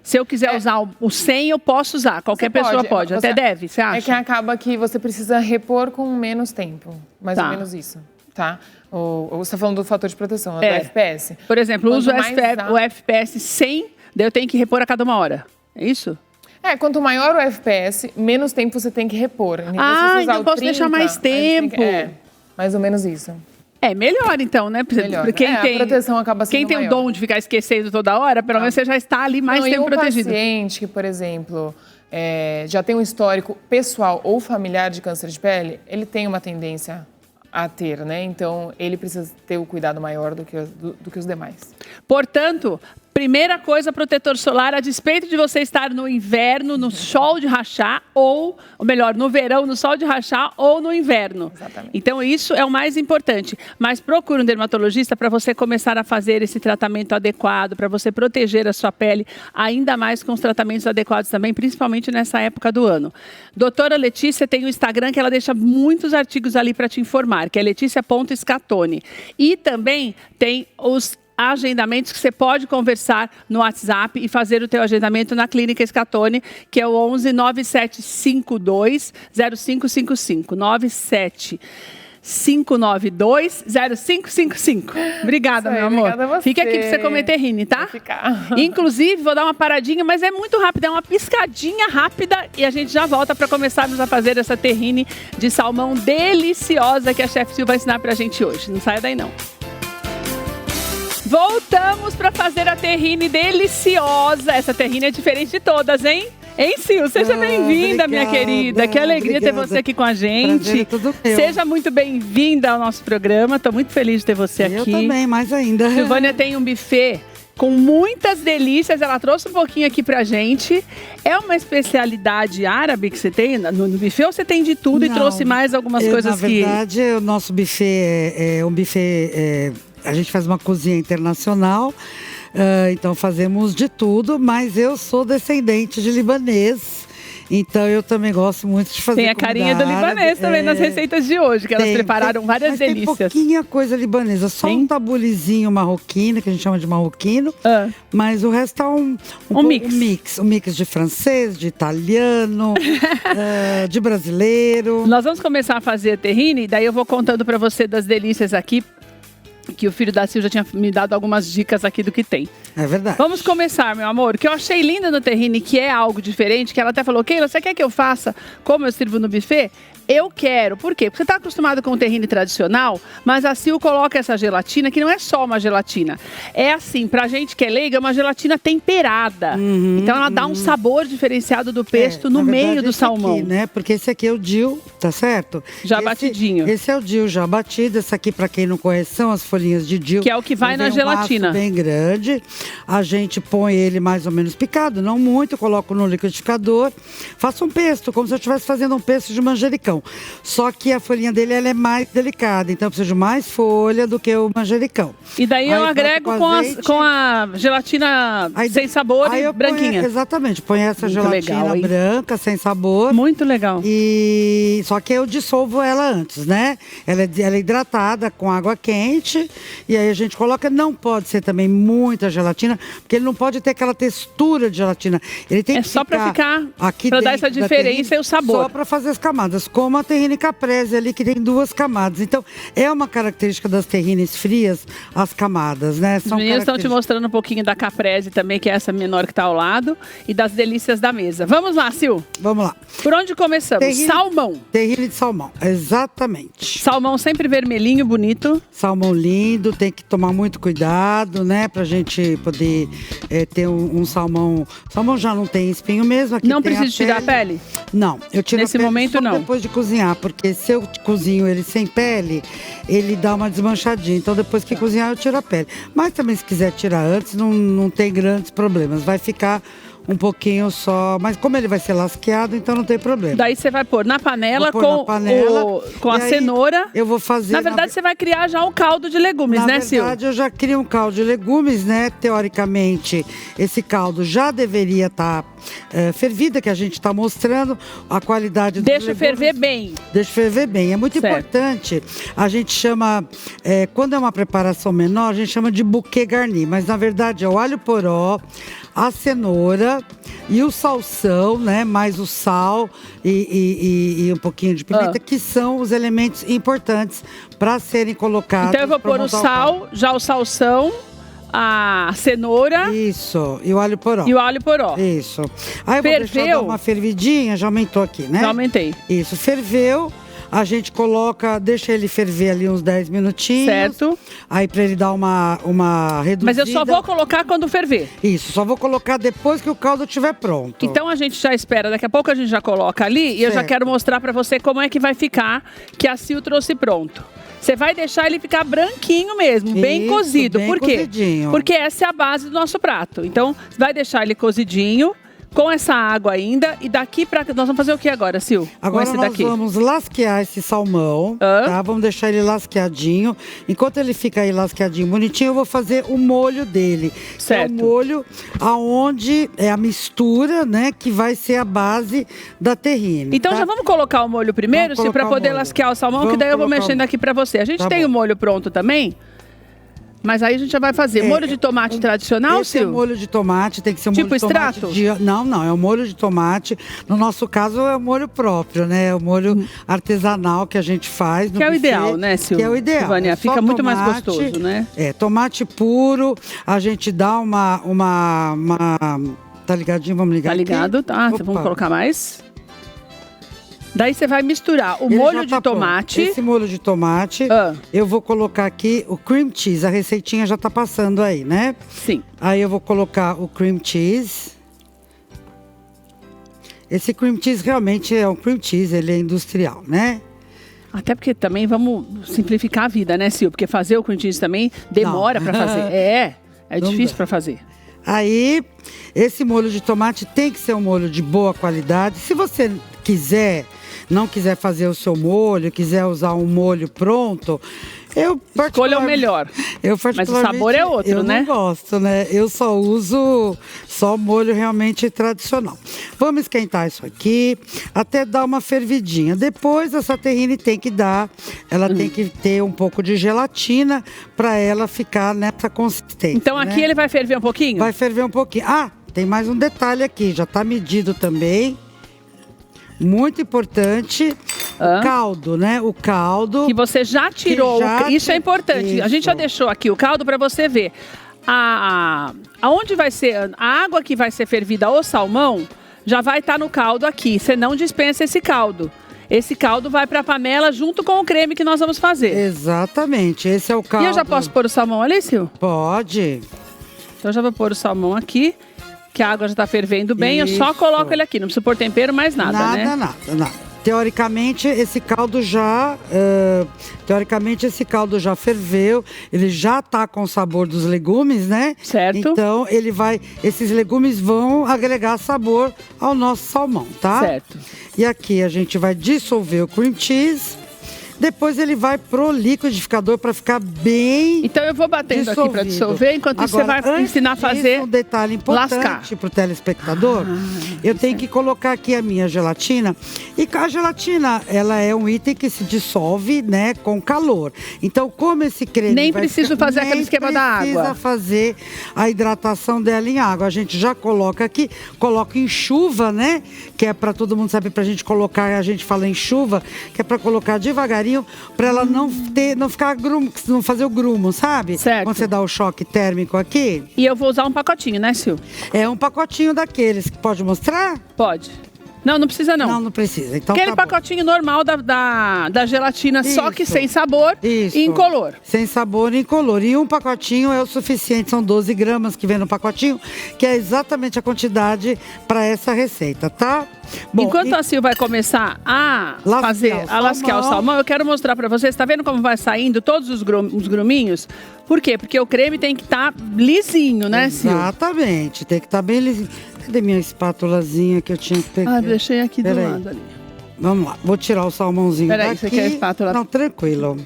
Se eu quiser usar o 100, eu posso usar. Qualquer pessoa pode. Até deve, você acha? É que acaba que você precisa repor com menos tempo. Mais ou menos isso, tá? Ou você está falando do fator de proteção, do FPS. Por exemplo, eu uso o FPS 100, daí eu tenho que repor a cada 1 hora. É isso? Quanto maior o FPS, menos tempo você tem que repor. Então posso deixar mais tempo. Mais ou menos isso. É melhor então, né? Melhor. Porque a proteção acaba sendo quem tem o dom de ficar esquecendo toda hora, pelo menos você já está ali mais tempo protegido. Um paciente que, por exemplo, já tem um histórico pessoal ou familiar de câncer de pele, ele tem uma tendência a ter, né? Então, ele precisa ter o cuidado maior do que os demais. Portanto, primeira coisa, protetor solar, a despeito de você estar no inverno, no sol de rachar, ou melhor, no verão, no sol de rachar, ou no inverno. Exatamente. Então, isso é o mais importante. Mas procure um dermatologista para você começar a fazer esse tratamento adequado, para você proteger a sua pele, ainda mais com os tratamentos adequados também, principalmente nessa época do ano. Doutora Letícia tem o Instagram que ela deixa muitos artigos ali para te informar, que é Letícia.Scatone. E também tem os agendamentos que você pode conversar no WhatsApp e fazer o teu agendamento na Clínica Scatone, que é o 11 9752 0555. 97-592-0555. Obrigada, meu amor. Obrigada a você. Fica aqui pra você comer terrine, tá? Vou ficar. Inclusive, vou dar uma paradinha, mas é muito rápida, é uma piscadinha rápida e a gente já volta para começarmos a fazer essa terrine de salmão deliciosa que a Chef Sil vai ensinar pra gente hoje. Não saia daí, não. Voltamos para fazer a terrine deliciosa. Essa terrine é diferente de todas, hein? Hein, Sil? Seja bem-vinda, minha querida. Que alegria ter você aqui com a gente. Prazer, tudo meu. Seja muito bem-vinda ao nosso programa. Estou muito feliz de ter você aqui. Eu também, mais ainda. Silvânia tem um buffet com muitas delícias. Ela trouxe um pouquinho aqui pra gente. É uma especialidade árabe que você tem no buffet ou você tem de tudo? Não, e trouxe mais algumas coisas que... Na verdade, o nosso buffet é um buffet... a gente faz uma cozinha internacional, então fazemos de tudo, mas eu sou descendente de libanês. Então eu também gosto muito de fazer. Tem a carinha do libanês também nas receitas de hoje, que elas prepararam várias delícias. Tem pouquinha coisa libanesa, só um tabulezinho marroquino, que a gente chama de marroquino, mas o resto é um mix. Um mix de francês, de italiano, de brasileiro. Nós vamos começar a fazer a terrine, daí eu vou contando para você das delícias aqui, que o filho da Sil já tinha me dado algumas dicas aqui do que tem. É verdade. Vamos começar, meu amor. O que eu achei lindo no terrine, que é algo diferente, que ela até falou, Keila, você quer que eu faça como eu sirvo no buffet? Eu quero. Por quê? Porque você está acostumado com o terrine tradicional, mas a Sil coloca essa gelatina, que não é só uma gelatina. É assim, pra gente que é leiga, é uma gelatina temperada. Então ela dá um sabor diferenciado do pesto no meio do salmão. Aqui, né? Porque esse aqui é o dill, tá certo? Já batidinho. Esse é o dill já batido. Esse aqui, pra quem não conhece, são as folhinhas de dill. Que é o que vai na gelatina. Bem grande. A gente põe ele mais ou menos picado, não muito, coloco no liquidificador. Faço um pesto, como se eu estivesse fazendo um pesto de manjericão. Só que a folhinha dele ela é mais delicada, então eu preciso de mais folha do que o manjericão. E daí eu agrego com a gelatina sem sabor e branquinha. Exatamente, põe essa gelatina branca, sem sabor. Muito legal. E só que eu dissolvo ela antes, né? Ela é hidratada com água quente. E aí a gente coloca, não pode ser também muita gelatina, porque ele não pode ter aquela textura de gelatina. Ele tem que só para ficar, para dar essa diferença e o sabor. Só para fazer as camadas, como a terrine caprese ali, que tem 2 camadas. Então, é uma característica das terrines frias, as camadas, né? Os meninos estão te mostrando um pouquinho da caprese também, que é essa menor que está ao lado, e das delícias da mesa. Vamos lá, Sil? Vamos lá. Por onde começamos? Salmão. Terrine de salmão, exatamente. Salmão sempre vermelhinho, bonito. Salmão lindo, tem que tomar muito cuidado, né? Pra gente poder ter um salmão. Salmão já não tem espinho mesmo. Aqui não precisa tirar a pele? Não, eu tiro nesse a pele momento só não. Depois de cozinhar, porque se eu cozinho ele sem pele, ele dá uma desmanchadinha. Então depois que cozinhar eu tiro a pele. Mas também se quiser tirar antes, não tem grandes problemas. Vai ficar um pouquinho só. Mas como ele vai ser lasqueado, então não tem problema. Daí você vai pôr na panela com a e aí cenoura. Eu vou fazer... Na verdade, você vai criar já um caldo de legumes, né, Sil? Na verdade, eu já crio um caldo de legumes, né? Teoricamente, esse caldo já deveria estar fervido, que a gente está mostrando a qualidade dos legumes. Deixa ferver bem. Deixa ferver bem. É muito importante. A gente chama, quando é uma preparação menor, a gente chama de bouquet garni. Mas, na verdade, é o alho poró, a cenoura e o salsão, né? Mais o sal e um pouquinho de pimenta, que são os elementos importantes para serem colocados. Então eu vou pôr o sal, já o salsão, a cenoura. Isso, e o alho poró. E o alho poró. Isso. Aí eu vou deixar dar uma fervidinha, já aumentou aqui, né? Já aumentei. Isso, ferveu. A gente deixa ele ferver ali uns 10 minutinhos. Certo. Aí pra ele dar uma reduzida. Mas eu só vou colocar quando ferver. Isso, só vou colocar depois que o caldo estiver pronto. Então a gente já espera, daqui a pouco a gente já coloca ali. E eu já quero mostrar pra você como é que vai ficar, que a Sil trouxe pronto. Você vai deixar ele ficar branquinho mesmo, bem cozido. Bem Por quê? Cozidinho. Porque essa é a base do nosso prato. Então, vai deixar ele cozidinho, com essa água ainda. E daqui pra... Nós vamos fazer o que agora, Sil? Agora nós vamos lasquear esse salmão, tá? Vamos deixar ele lasqueadinho. Enquanto ele fica aí lasqueadinho, bonitinho, eu vou fazer o molho dele. Certo. É o molho aonde é a mistura, né? Que vai ser a base da terrine. Então já vamos colocar o molho primeiro, Sil, pra poder lasquear o salmão, que daí eu vou mexendo aqui pra você. A gente tem o molho pronto também. Mas aí a gente já vai fazer molho de tomate tradicional, Esse é molho de tomate, tem que ser um tipo molho de tomate extrato? Não, é um molho de tomate. No nosso caso é o molho próprio, né? É o molho artesanal que a gente faz. Que é o ideal, né, Sil? Que é o ideal. Silvânia, fica muito mais gostoso, né? Tomate puro, a gente dá uma... Tá ligadinho? Vamos ligar aqui? Tá ligado, tá. Vamos colocar mais. Daí você vai misturar o molho de tomate. Esse molho de tomate, eu vou colocar aqui o cream cheese. A receitinha já tá passando aí, né? Sim. Aí eu vou colocar o cream cheese. Esse cream cheese realmente é um cream cheese, ele é industrial, né? Até porque também vamos simplificar a vida, né, Sil? Porque fazer o cream cheese também demora pra fazer. É difícil pra fazer. Aí, esse molho de tomate tem que ser um molho de boa qualidade. Se você não quiser fazer o seu molho, quiser usar um molho pronto, escolha o melhor. Mas o sabor é outro, né? Eu não gosto, né? Eu só uso molho realmente tradicional. Vamos esquentar isso aqui até dar uma fervidinha. Depois essa terrine tem que ter um pouco de gelatina para ela ficar nessa consistência. Então aqui ele vai ferver um pouquinho? Vai ferver um pouquinho. Ah, tem mais um detalhe aqui, já tá medido também. Muito importante, o caldo, né? O caldo. Que você já tirou. Isso é importante. Isso. A gente já deixou aqui o caldo para você ver. Aonde vai ser, a água que vai ser fervida, o salmão, já vai estar no caldo aqui. Você não dispensa esse caldo. Esse caldo vai para a panela junto com o creme que nós vamos fazer. Exatamente, esse é o caldo. E eu já posso pôr o salmão ali, Sil? Pode. Então eu já vou pôr o salmão aqui. Que a água já está fervendo bem, eu só coloco ele aqui, não precisa pôr tempero, mais nada, né? Nada. Teoricamente, esse caldo já ferveu, ele já tá com o sabor dos legumes, né? Certo. Então, esses legumes vão agregar sabor ao nosso salmão, tá? Certo. E aqui a gente vai dissolver o cream cheese. Depois ele vai pro liquidificador para ficar bem. Então eu vou batendo dissolvido. Aqui para dissolver, enquanto isso você vai ensinar a fazer. Um detalhe importante para o telespectador, eu tenho que colocar aqui a minha gelatina. E a gelatina, ela é um item que se dissolve, né, com calor. Então, como esse creme nem preciso fazer aquele esquema da água. Precisa fazer a hidratação dela em água. A gente já coloca aqui, coloca em chuva, né? Que é para todo mundo saber, para a gente colocar. A gente fala em chuva, que é para colocar devagarinho. Para ela não ficar não fazer o grumo, sabe? Certo. Quando você dá o choque térmico aqui. E eu vou usar um pacotinho, né, Sil? É um pacotinho daqueles. Pode mostrar? Pode. Não precisa não. Não precisa. Então aquele pacotinho normal da gelatina, só que sem sabor e incolor. Sem sabor e incolor. E um pacotinho é o suficiente, são 12 gramas que vem no pacotinho, que é exatamente a quantidade para essa receita, tá? Bom, enquanto a Sil vai começar a lasquear o salmão, eu quero mostrar para vocês, tá vendo como vai saindo todos os gruminhos? Por quê? Porque o creme tem que estar lisinho, né, Sil? Exatamente, tem que estar bem lisinho. Cadê minha espátulazinha que eu tinha que pegar? Deixei aqui do lado ali. Vamos lá, vou tirar o salmãozinho daqui. Peraí, você quer a espátula? Não, tranquilo.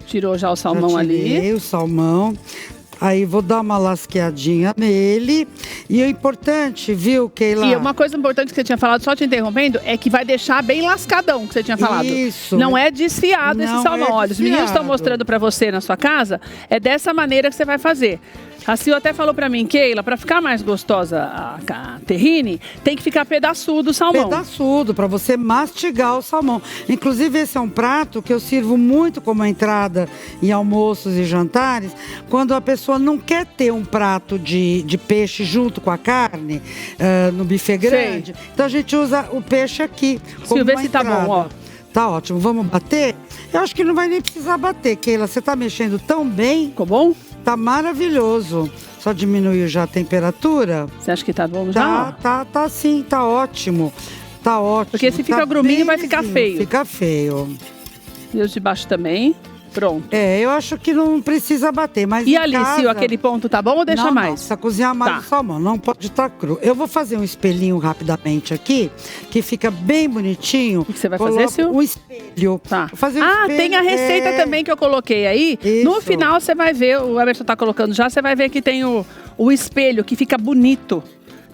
Tirou já o salmão ali. Tirei o salmão. Aí vou dar uma lasqueadinha nele. E o importante, viu, Keila? E uma coisa importante que você tinha falado, só te interrompendo, é que vai deixar bem lascadão, que você tinha falado. Isso. Não é desfiado esse salmão. Olha, os meninos estão mostrando pra você na sua casa, é dessa maneira que você vai fazer. A Sil até falou pra mim, Keila, pra ficar mais gostosa a terrine, tem que ficar pedaçudo o salmão. Pedaçudo, pra você mastigar o salmão. Inclusive, esse é um prato que eu sirvo muito como entrada em almoços e jantares, quando a pessoa não quer ter um prato de peixe junto com a carne, no buffet grande. Sei. Então, a gente usa o peixe aqui. Sil, vê se tá bom, ó. Tá ótimo, vamos bater? Eu acho que não vai nem precisar bater, Keila. Você tá mexendo tão bem. Ficou bom? Tá maravilhoso. Só diminuiu já a temperatura? Você acha que tá bom já? Tá sim, tá ótimo. Tá ótimo. Porque se fica gruminho vai ficar feio. Fica feio. E os de baixo também? Pronto. Eu acho que não precisa bater, mas e em ali, casa... Sil, aquele ponto tá bom ou deixa mais? Não, precisa cozinhar mais o salmão, não pode estar cru. Eu vou fazer um espelhinho rapidamente aqui, que fica bem bonitinho. O que você vai fazer, Sil? Um espelho. Tá. Vou fazer um espelho. Tem a receita também que eu coloquei aí. Isso. No final você vai ver, o Emerson tá colocando já, você vai ver que tem o espelho, que fica bonito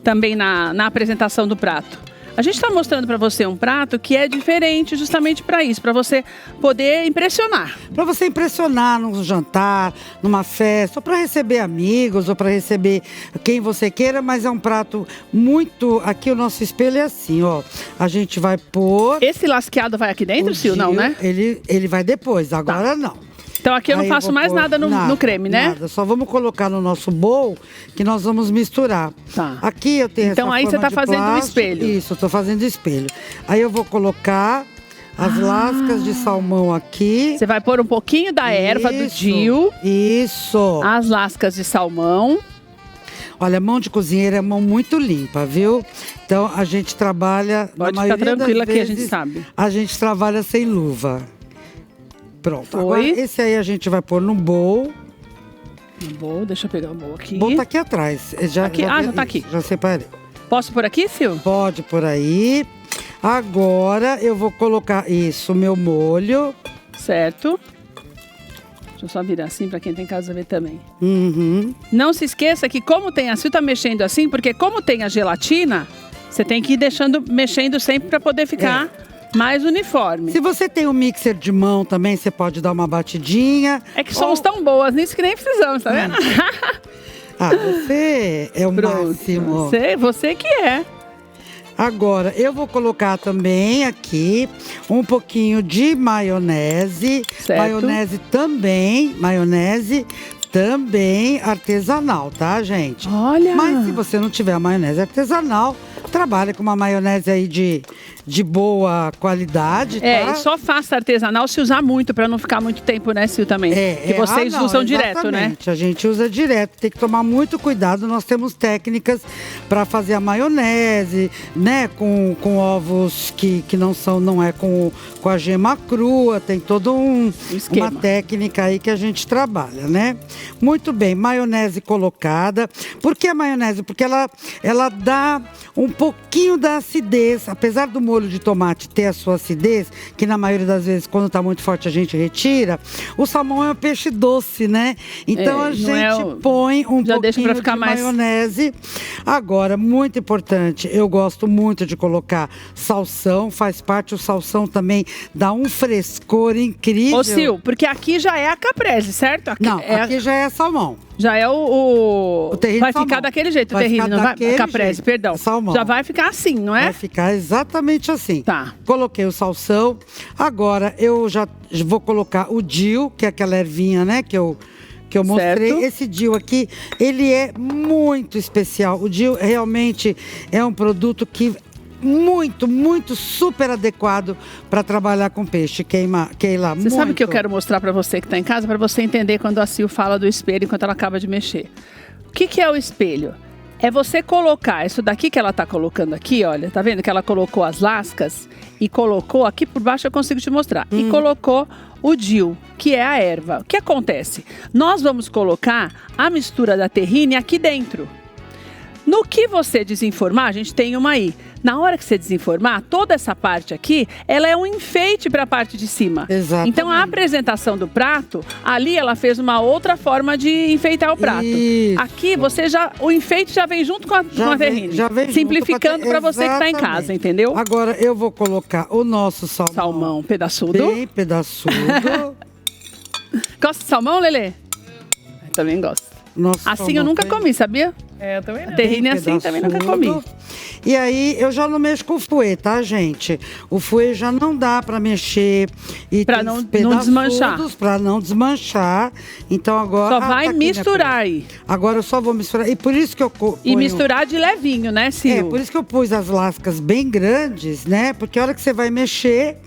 também na apresentação do prato. A gente está mostrando para você um prato que é diferente justamente para isso, para você poder impressionar. Para você impressionar num jantar, numa festa, ou para receber amigos, ou para receber quem você queira, mas é um prato muito... Aqui o nosso espelho é assim, ó. A gente vai pôr... Esse lasqueado vai aqui dentro, Sil? Não, né? Ele vai depois, agora não. Então aqui eu não faço mais nada no creme, né? Nada, só vamos colocar no nosso bowl que nós vamos misturar. Tá. Aqui eu tenho então aí você tá fazendo o espelho. Isso, eu tô fazendo espelho. Aí eu vou colocar as lascas de salmão aqui. Você vai pôr um pouquinho da erva do Dil. Isso. As lascas de salmão. Olha, mão de cozinheira é mão muito limpa, viu? Então a gente trabalha... Pode ficar tranquila que a gente sabe. A gente trabalha sem luva. Pronto, agora esse aí a gente vai pôr no bowl. No bowl, deixa eu pegar o bowl aqui. O bowl tá aqui atrás. Já tá aqui. Já separei. Posso por aqui, Sil? Pode por aí. Agora eu vou colocar o meu molho. Certo. Deixa eu só virar assim para quem tem casa ver também. Uhum. Não se esqueça que como tem a Sil tá mexendo assim, porque como tem a gelatina, você tem que ir mexendo sempre para poder ficar... mais uniforme. Se você tem um mixer de mão também, você pode dar uma batidinha. É que somos tão boas nisso que nem precisamos, tá vendo? Você é o máximo. Você que é. Agora, eu vou colocar também aqui um pouquinho de maionese. Certo. Maionese também artesanal, tá, gente? Olha! Mas se você não tiver a maionese artesanal, trabalha com uma maionese aí de boa qualidade, tá? E só faça artesanal se usar muito, pra não ficar muito tempo, né, Sil, também? Que vocês usam direto, né? A gente usa direto, tem que tomar muito cuidado. Nós temos técnicas para fazer a maionese, né, com ovos que não é com a gema crua, tem todo uma técnica aí que a gente trabalha, né? Muito bem, maionese colocada. Por que a maionese? Porque ela dá um pouquinho da acidez, apesar do molho de tomate ter a sua acidez, que na maioria das vezes, quando tá muito forte, a gente retira. O salmão é um peixe doce, né? Então a gente põe um pouquinho de maionese. Agora, muito importante, eu gosto muito de colocar salsão, faz parte, o salsão também dá um frescor incrível. Ô, Sil, porque aqui já é a caprese, certo? Aqui já é salmão. Já é o terrine vai salmão. Ficar daquele jeito, o terrine, não vai? Caprese, perdão. Salmão. Já vai ficar assim, não é? Vai ficar exatamente assim. Tá. Coloquei o salsão. Agora eu já vou colocar o Dil, que é aquela ervinha, né, que eu mostrei. Certo. Esse Dil aqui, ele é muito especial. O Dil realmente é um produto que muito super adequado para trabalhar com peixe. Keila, Você sabe o que eu quero mostrar para você que está em casa, para você entender quando a Sil fala do espelho enquanto ela acaba de mexer. O que é o espelho? É você colocar isso daqui que ela está colocando aqui, olha, tá vendo que ela colocou as lascas e colocou aqui por baixo, eu consigo te mostrar, e colocou o Dil, que é a erva. O que acontece? Nós vamos colocar a mistura da terrine aqui dentro. No que você desenformar, a gente tem uma aí. Na hora que você desenformar, toda essa parte aqui, ela é um enfeite para a parte de cima. Exatamente. Então, a apresentação do prato, ali ela fez uma outra forma de enfeitar o prato. Isso. Aqui, o enfeite já vem junto com a terrine. Já vem simplificando para você que está em Exatamente. casa, entendeu? Agora, eu vou colocar o nosso salmão. Salmão pedaçudo. Bem pedaçudo. Gosta de salmão, Lelê? Eu também gosto. Nosso Assim salmão eu nunca bem- comi, sabia? Eu também não. Terrine assim também nunca comi. E aí, eu já não mexo com o fouet, tá, gente? O fouet já não dá pra mexer. E Pra tem não os pedaçudos desmanchar. Pra não desmanchar. Então agora... Só tá vai aqui, minha misturar filha. aí. Agora eu só vou misturar. E por isso que eu ponho... E misturar de levinho, né, Sil? É, por isso que eu pus as lascas bem grandes, né? Porque a hora que você vai mexer,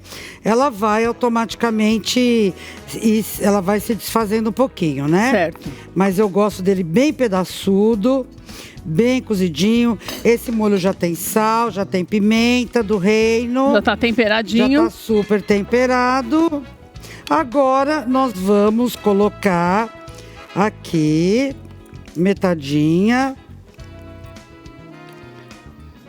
ela vai automaticamente... ela vai se desfazendo um pouquinho, né? Certo. Mas eu gosto dele bem pedaçudo, bem cozidinho. Esse molho já tem sal, já tem pimenta do reino. Já tá temperadinho. Já tá super temperado. Agora nós vamos colocar aqui metadinha.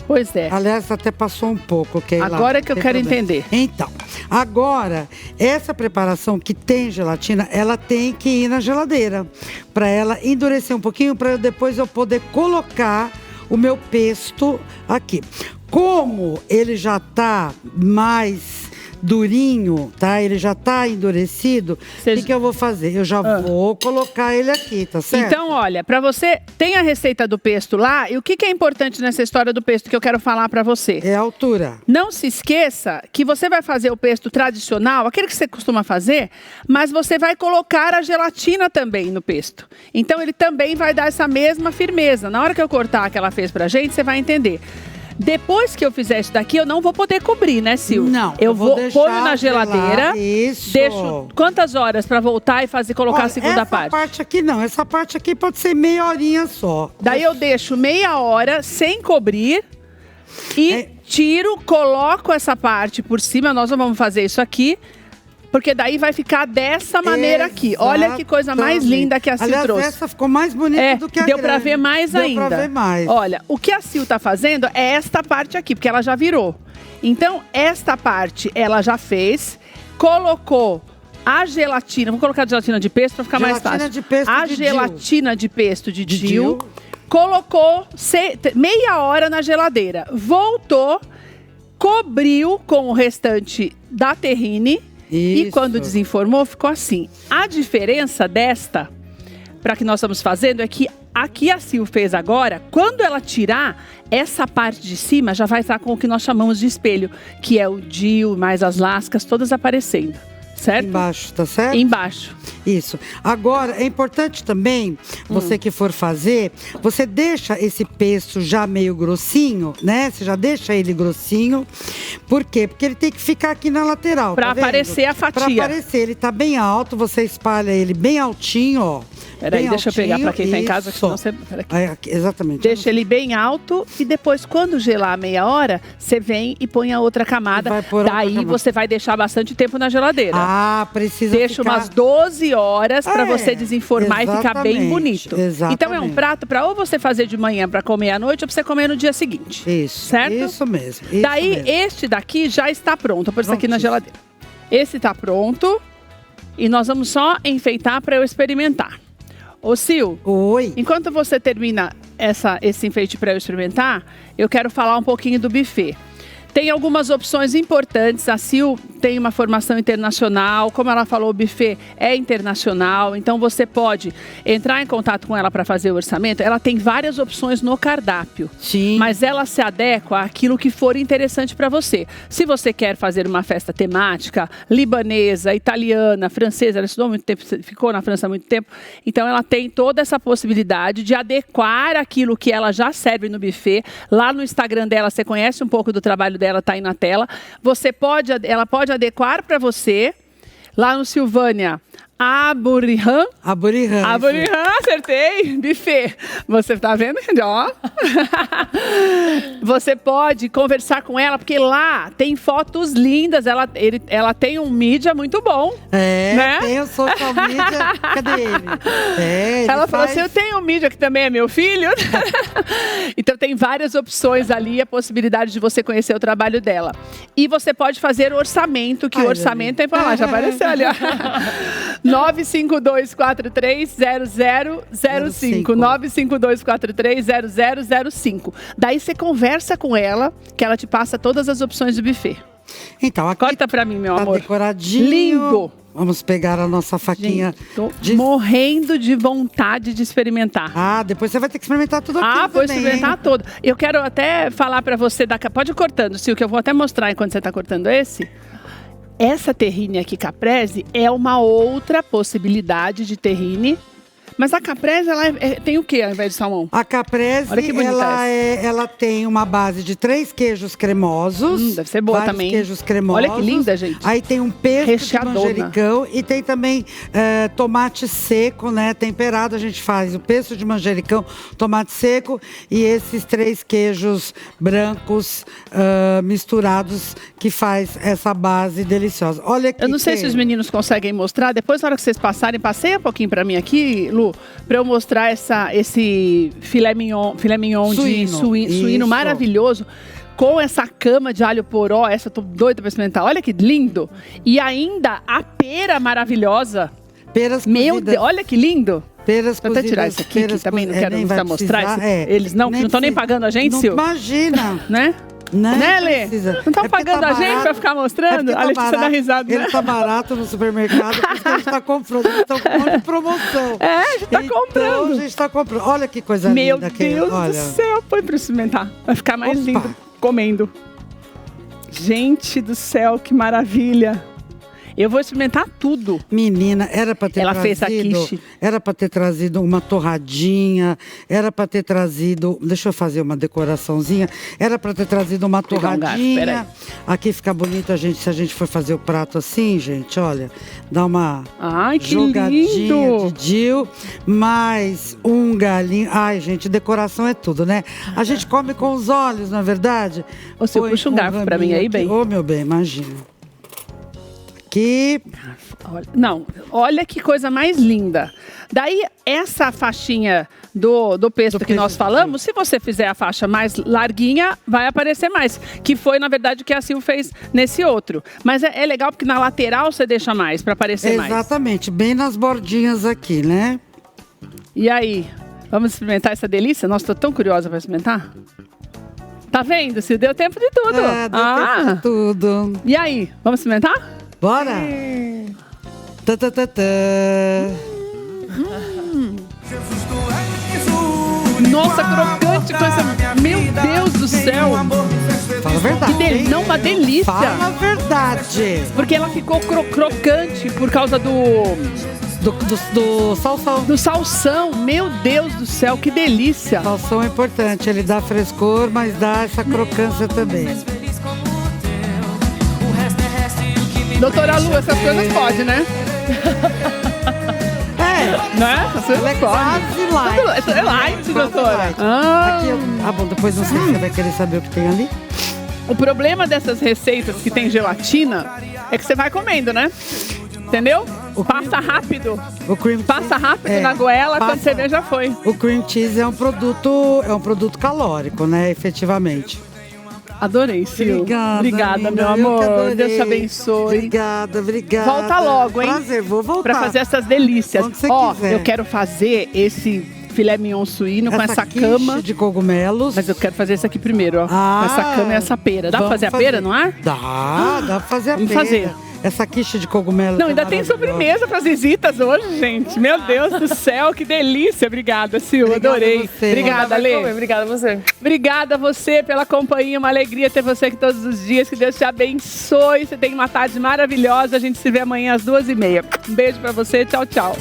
Pois é. Aliás, até passou um pouco, ok? Agora que eu quero entender. Então, agora, essa preparação que tem gelatina, ela tem que ir na geladeira. Para ela endurecer um pouquinho, para depois eu poder colocar o meu pesto aqui. Como ele já tá mais durinho, tá? Ele já tá endurecido. O que eu vou fazer? Eu já vou colocar ele aqui, tá certo? Então, olha, para você, tem a receita do pesto lá, e o que é importante nessa história do pesto que eu quero falar para você? É a altura. Não se esqueça que você vai fazer o pesto tradicional, aquele que você costuma fazer, mas você vai colocar a gelatina também no pesto. Então, ele também vai dar essa mesma firmeza. Na hora que eu cortar que ela fez pra gente, você vai entender. Depois que eu fizer isso daqui, eu não vou poder cobrir, né, Sil? Não, eu vou deixar ponho na geladeira. gelar. Isso. Deixo quantas horas para voltar e colocar Olha, a segunda essa parte? parte aqui não, essa parte aqui pode ser meia horinha só. Daí eu deixo meia hora sem cobrir e tiro, coloco essa parte por cima. Nós não vamos fazer isso aqui, porque daí vai ficar dessa maneira aqui. Olha que coisa mais linda que a Sil Aliás, trouxe. essa ficou mais bonita do que a deu grande. pra ver mais ainda. Deu pra ver mais. Olha, o que a Sil tá fazendo é esta parte aqui, porque ela já virou. Então, esta parte ela já fez, colocou a gelatina, vou colocar a gelatina de pesto para ficar mais fácil. De pesto a de gelatina de pesto de Dil, Dil. colocou meia hora na geladeira, voltou, cobriu com o restante da terrine. E Isso. quando desenformou, ficou assim. A diferença desta, para que nós estamos fazendo, é que aqui a Sil fez agora, quando ela tirar, essa parte de cima já vai estar com o que nós chamamos de espelho, que é o Dil, mais as lascas, todas aparecendo. Certo? Embaixo, tá certo? Embaixo. Isso. Agora, é importante também, você que for fazer, você deixa esse pesto já meio grossinho, né? Você já deixa ele grossinho. Por quê? Porque ele tem que ficar aqui na lateral. Pra tá vendo? aparecer a fatia. Pra aparecer. Ele tá bem alto, você espalha ele bem altinho, ó. Peraí, Bem deixa eu pegar altinho, para quem tá em casa, que isso. senão você... Peraí. Exatamente. Deixa ele bem alto e depois, quando gelar a meia hora, você vem e põe a outra camada. Vai pôr outra Daí camada. você vai deixar bastante tempo na geladeira. Ah, precisa Deixa ficar... umas 12 horas para você desenformar e ficar bem exatamente, bonito. exatamente. Então é um prato para ou você fazer de manhã para comer à noite ou para você comer no dia seguinte. Isso, certo? isso mesmo. Isso Daí mesmo. este daqui já está pronto. Eu pôr isso aqui na Prontíssimo. geladeira. Esse está pronto e nós vamos só enfeitar para eu experimentar. Ô Sil, Oi. enquanto você termina esse enfeite para eu experimentar, eu quero falar um pouquinho do buffet. Tem algumas opções importantes. A Sil tem uma formação internacional. Como ela falou, o buffet é internacional. Então, você pode entrar em contato com ela para fazer o orçamento. Ela tem várias opções no cardápio. Sim. Mas ela se adequa àquilo que for interessante para você. Se você quer fazer uma festa temática, libanesa, italiana, francesa, ela estudou muito tempo, ficou na França há muito tempo. Então, ela tem toda essa possibilidade de adequar aquilo que ela já serve no buffet. Lá no Instagram dela, você conhece um pouco do trabalho dela, tá aí na tela. Ela pode adequar para você. Lá no Silvânia, Aburihan. Aburihan. Aburihan, acertei. Buffet. Você tá vendo, ó? Você pode conversar com ela, porque lá tem fotos lindas. Ela tem um mídia muito bom. Né? Tem o social media. Cadê ele? Ela falou assim, eu tenho um mídia que também é meu filho. Então tem várias opções ali, a possibilidade de você conhecer o trabalho dela. E você pode fazer orçamento, que o orçamento tem pra lá, já apareceu ali, ó. 952430005. 952430005. Daí você conversa com ela, que ela te passa todas as opções do buffet. Então, aqui corta pra mim, meu amor. Decoradinho. Lindo. Vamos pegar a nossa faquinha. Gente, tô morrendo de vontade de experimentar. Depois você vai ter que experimentar tudo aqui vou experimentar todo. Eu quero até falar pra você, pode ir cortando, Sil, que eu vou até mostrar enquanto você tá cortando esse. Essa terrine aqui, caprese, é uma outra possibilidade de terrine. Mas a caprese, ela tem o que ao invés de salmão? A caprese, ela tem uma base de 3 queijos cremosos. Deve ser boa também. Queijos cremosos. Olha que linda, gente. Aí tem um pesto de manjericão e tem também tomate seco, né? Temperado, a gente faz o pesto de manjericão, tomate seco e esses 3 queijos brancos misturados que faz essa base deliciosa. Olha aqui. Eu não sei se os meninos conseguem mostrar. Depois, na hora que vocês passarem, passeia um pouquinho pra mim aqui, Lu, para eu mostrar esse filé mignon de suíno maravilhoso, com essa cama de alho poró. Essa eu tô doida para experimentar. Olha que lindo! E ainda a pera maravilhosa. Peras Meu Deus, olha que lindo! Peras Vou até tirar isso aqui, que também não quero mostrar. Eles não estão nem pagando a gente, Sil? Imagina! Né? Né, Lê? Não estão pagando a gente para ficar mostrando? A Letícia dá risada. Ele tá barato no supermercado, por isso que a gente tá comprando. Eles estão com um monte de promoção. A gente tá comprando. A gente tá comprando. Olha que coisa linda. Meu Deus do céu, põe para experimentar. Vai ficar mais lindo comendo. Gente do céu, que maravilha. Eu vou experimentar tudo. Menina, era para ter Ela fez a quiche. Era para ter trazido uma torradinha, era para ter trazido, deixa eu fazer uma decoraçãozinha, era para ter trazido uma torradinha. Aqui fica bonito se a gente for fazer o prato assim, gente, olha, dá uma jogadinha de Jill, mais um galinho. Ai, gente, decoração é tudo, né? A gente come com os olhos, não é verdade? Você puxa um garfo para mim aí, bem. Ô, meu bem, imagina. Aqui. Não, olha que coisa mais linda. Daí, essa faixinha do pesto que nós falamos, se você fizer a faixa mais larguinha, vai aparecer mais. Que foi, na verdade, o que a Sil fez nesse outro. Mas é legal porque na lateral você deixa mais, para aparecer mais. Exatamente, bem nas bordinhas aqui, né? E aí, vamos experimentar essa delícia? Nossa, tô tão curiosa para experimentar. Tá vendo, Sil? Deu tempo de tudo. Deu tempo de tudo. E aí, vamos experimentar? Bora! Nossa, crocante, coisa... Meu Deus do céu! Fala a verdade. Não, uma delícia! Fala a verdade! Porque ela ficou crocante por causa do salsão. Do salsão, meu Deus do céu, que delícia! O salsão é importante, ele dá frescor, mas dá essa crocância também. Doutora Lu, essas coisas pode, né? Né? Essas coisas é quase light. É light, doutora. Aqui, bom, depois não sei se você vai querer saber o que tem ali. O problema dessas receitas que tem gelatina é que você vai comendo, né? Entendeu? Passa rápido. Passa rápido na goela, quando você vê já foi. O cream cheese é um produto calórico, né? Efetivamente. Adorei, Sil. Obrigada, meu amor. Deus te abençoe. Obrigada. Volta logo, hein? Prazer, vou voltar. Pra fazer essas delícias. Ó, eu quero fazer esse filé mignon suíno com essa cama de cogumelos. Mas eu quero fazer esse aqui primeiro, ó. Com essa cama e essa pera. Dá pra fazer a pera, não é? Dá pra fazer a pera. Vamos fazer. Essa quiche de cogumelos. Não, ainda tem sobremesa para as visitas hoje, gente. Meu Deus do céu, que delícia. Obrigada, Sil. Adorei. Obrigada, Lê. Obrigada a você. Obrigada a você pela companhia. Uma alegria ter você aqui todos os dias. Que Deus te abençoe. Você tem uma tarde maravilhosa. A gente se vê amanhã às 2h30. Um beijo para você. Tchau, tchau.